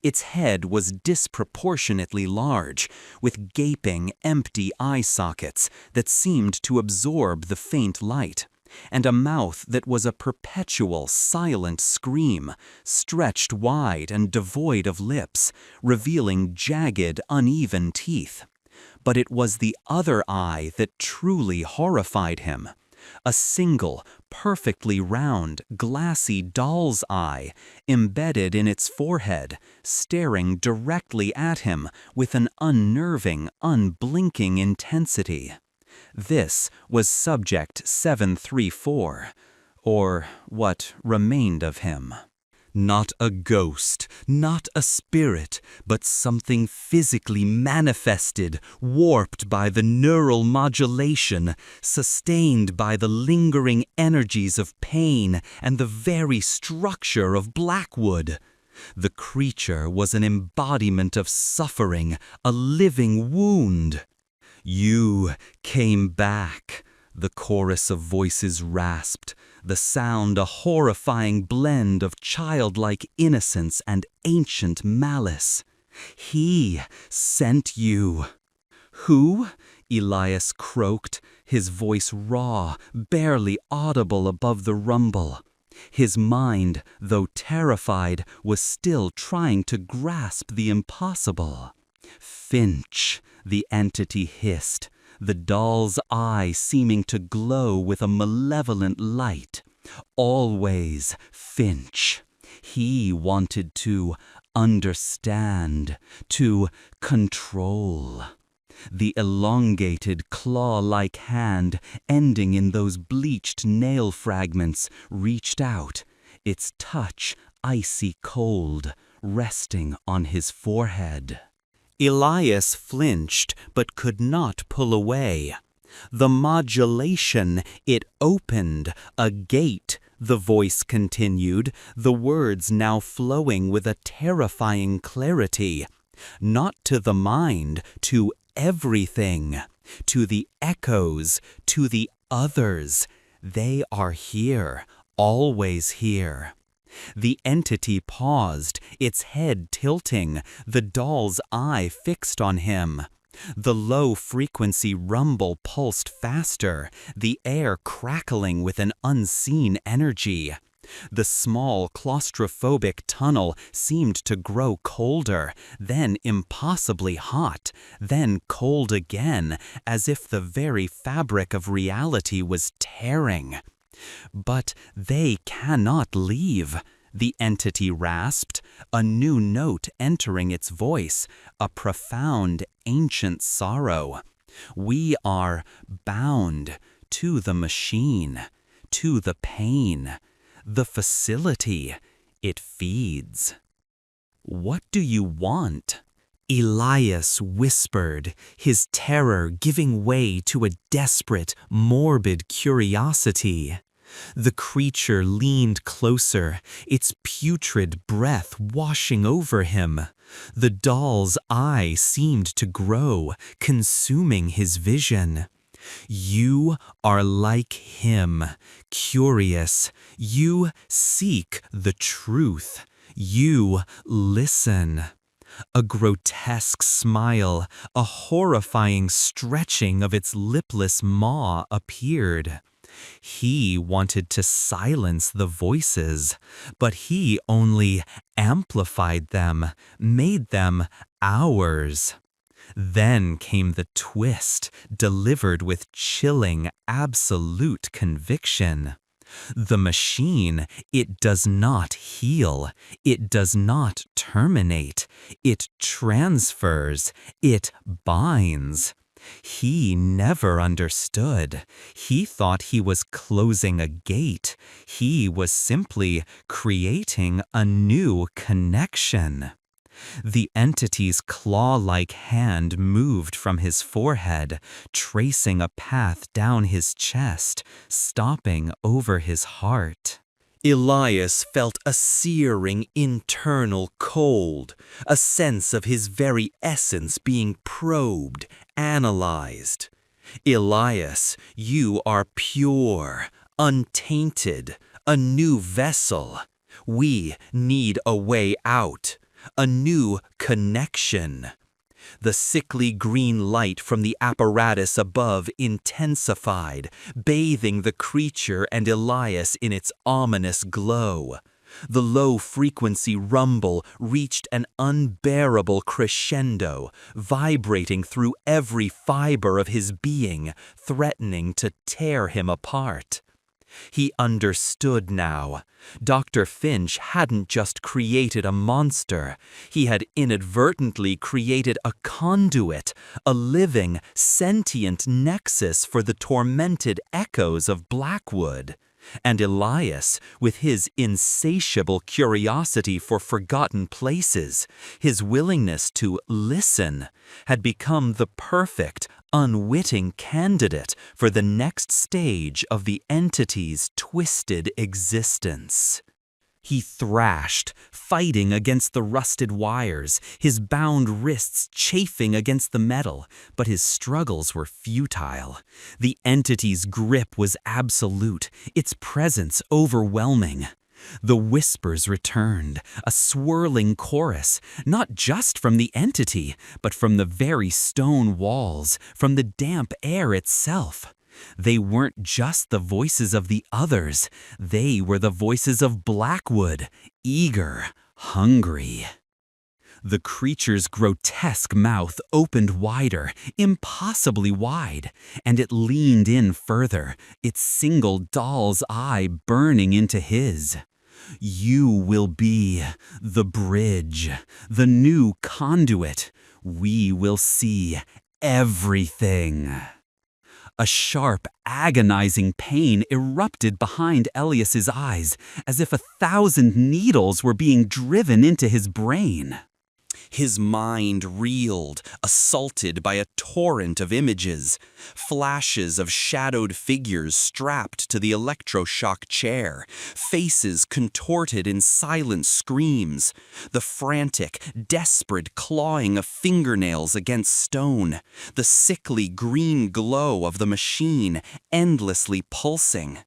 Its head was disproportionately large, with gaping, empty eye sockets that seemed to absorb the faint light, and a mouth that was a perpetual, silent scream, stretched wide and devoid of lips, revealing jagged, uneven teeth. But it was the other eye that truly horrified him. A single, perfectly round, glassy doll's eye, embedded in its forehead, staring directly at him with an unnerving, unblinking intensity. This was Subject 734, or what remained of him. Not a ghost, not a spirit, but something physically manifested, warped by the neural modulation, sustained by the lingering energies of pain and the very structure of Blackwood. The creature was an embodiment of suffering, a living wound. "You came back," the chorus of voices rasped, the sound a horrifying blend of childlike innocence and ancient malice. "He sent you." "Who?" Elias croaked, his voice raw, barely audible above the rumble. His mind, though terrified, was still trying to grasp the impossible. "Finch," the entity hissed, the doll's eye seeming to glow with a malevolent light. Always Finch. He wanted to understand, to control. The elongated, claw-like hand, ending in those bleached nail fragments, reached out, its touch icy cold, resting on his forehead. Elias flinched, but could not pull away. The modulation, it opened, a gate, the voice continued, the words now flowing with a terrifying clarity. Not to the mind, to everything, to the echoes, to the others. They are here, always here. The entity paused, its head tilting, the doll's eye fixed on him. The low-frequency rumble pulsed faster, the air crackling with an unseen energy. The small claustrophobic tunnel seemed to grow colder, then impossibly hot, then cold again, as if the very fabric of reality was tearing. "But they cannot leave," the entity rasped, a new note entering its voice, a profound, ancient sorrow. "We are bound to the machine, to the pain, the facility it feeds." "What do you want?" Elias whispered, his terror giving way to a desperate, morbid curiosity. The creature leaned closer, its putrid breath washing over him. The doll's eye seemed to grow, consuming his vision. "You are like him, curious. You seek the truth. You listen." A grotesque smile, a horrifying stretching of its lipless maw appeared. He wanted to silence the voices, but he only amplified them, made them ours. Then came the twist, delivered with chilling, absolute conviction. The machine, it does not heal, it does not terminate, it transfers, it binds. He never understood. He thought he was closing a gate. He was simply creating a new connection. The entity's claw-like hand moved from his forehead, tracing a path down his chest, stopping over his heart. Elias felt a searing internal cold, a sense of his very essence being probed, analyzed. "Elias, you are pure, untainted, a new vessel. We need a way out. A new connection." The sickly green light from the apparatus above intensified, bathing the creature and Elias in its ominous glow. The low-frequency rumble reached an unbearable crescendo, vibrating through every fiber of his being, threatening to tear him apart. He understood now. Dr. Finch hadn't just created a monster. He had inadvertently created a conduit, a living, sentient nexus for the tormented echoes of Blackwood. And Elias, with his insatiable curiosity for forgotten places, his willingness to listen, had become the perfect, unwitting candidate for the next stage of the entity's twisted existence. He thrashed, fighting against the rusted wires, his bound wrists chafing against the metal, but his struggles were futile. The entity's grip was absolute, its presence overwhelming. The whispers returned, a swirling chorus, not just from the entity, but from the very stone walls, from the damp air itself. They weren't just the voices of the others, they were the voices of Blackwood, eager, hungry. The creature's grotesque mouth opened wider, impossibly wide, and it leaned in further, its single doll's eye burning into his. You will be the bridge, the new conduit. We will see everything. A sharp, agonizing pain erupted behind Elias's eyes, as if 1,000 needles were being driven into his brain. His mind reeled, assaulted by a torrent of images, flashes of shadowed figures strapped to the electroshock chair, faces contorted in silent screams, the frantic, desperate clawing of fingernails against stone, the sickly green glow of the machine endlessly pulsing.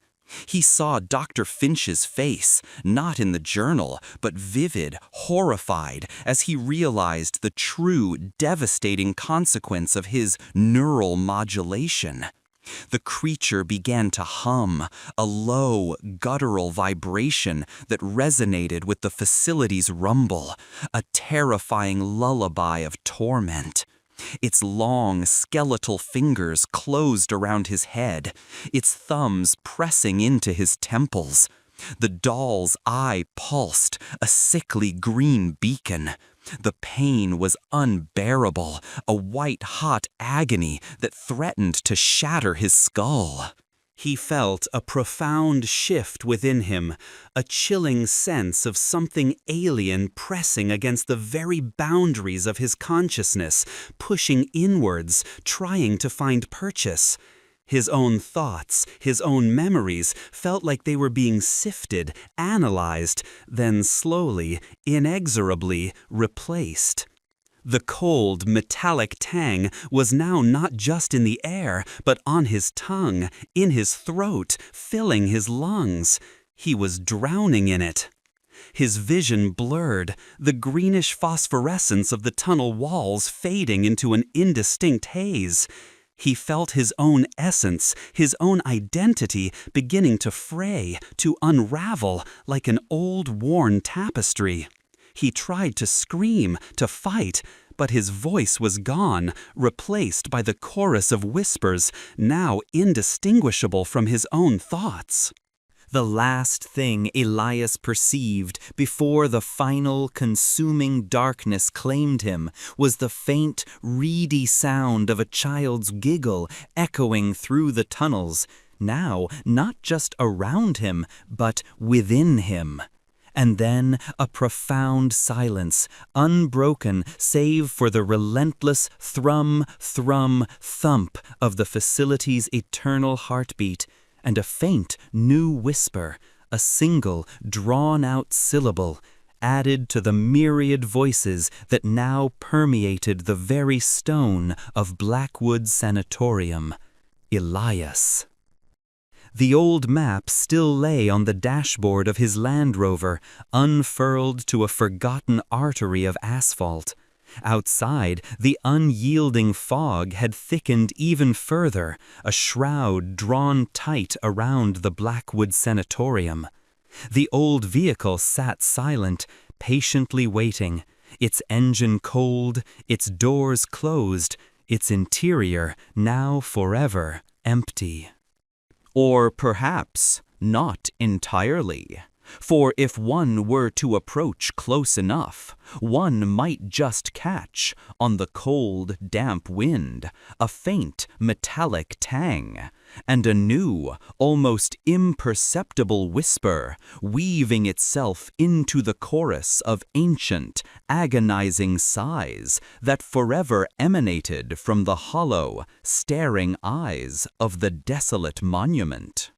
He saw Dr. Finch's face, not in the journal, but vivid, horrified, as he realized the true, devastating consequence of his neural modulation. The creature began to hum, a low, guttural vibration that resonated with the facility's rumble, a terrifying lullaby of torment. Its long, skeletal fingers closed around his head, its thumbs pressing into his temples. The doll's eye pulsed, a sickly green beacon. The pain was unbearable, a white-hot agony that threatened to shatter his skull. He felt a profound shift within him, a chilling sense of something alien pressing against the very boundaries of his consciousness, pushing inwards, trying to find purchase. His own thoughts, his own memories felt like they were being sifted, analyzed, then slowly, inexorably replaced. The cold, metallic tang was now not just in the air, but on his tongue, in his throat, filling his lungs. He was drowning in it. His vision blurred, the greenish phosphorescence of the tunnel walls fading into an indistinct haze. He felt his own essence, his own identity beginning to fray, to unravel like an old, worn tapestry. He tried to scream, to fight, but his voice was gone, replaced by the chorus of whispers, now indistinguishable from his own thoughts. The last thing Elias perceived before the final consuming darkness claimed him was the faint, reedy sound of a child's giggle echoing through the tunnels, now not just around him, but within him. And then a profound silence, unbroken save for the relentless thrum, thrum, thump of the facility's eternal heartbeat, and a faint new whisper, a single drawn-out syllable, added to the myriad voices that now permeated the very stone of Blackwood Sanatorium. Elias. The old map still lay on the dashboard of his Land Rover, unfurled to a forgotten artery of asphalt. Outside, the unyielding fog had thickened even further, a shroud drawn tight around the Blackwood Sanatorium. The old vehicle sat silent, patiently waiting, its engine cold, its doors closed, its interior now forever empty. Or perhaps not entirely. For if one were to approach close enough, one might just catch, on the cold, damp wind, a faint, metallic tang, and a new, almost imperceptible whisper, weaving itself into the chorus of ancient, agonizing sighs that forever emanated from the hollow, staring eyes of the desolate monument.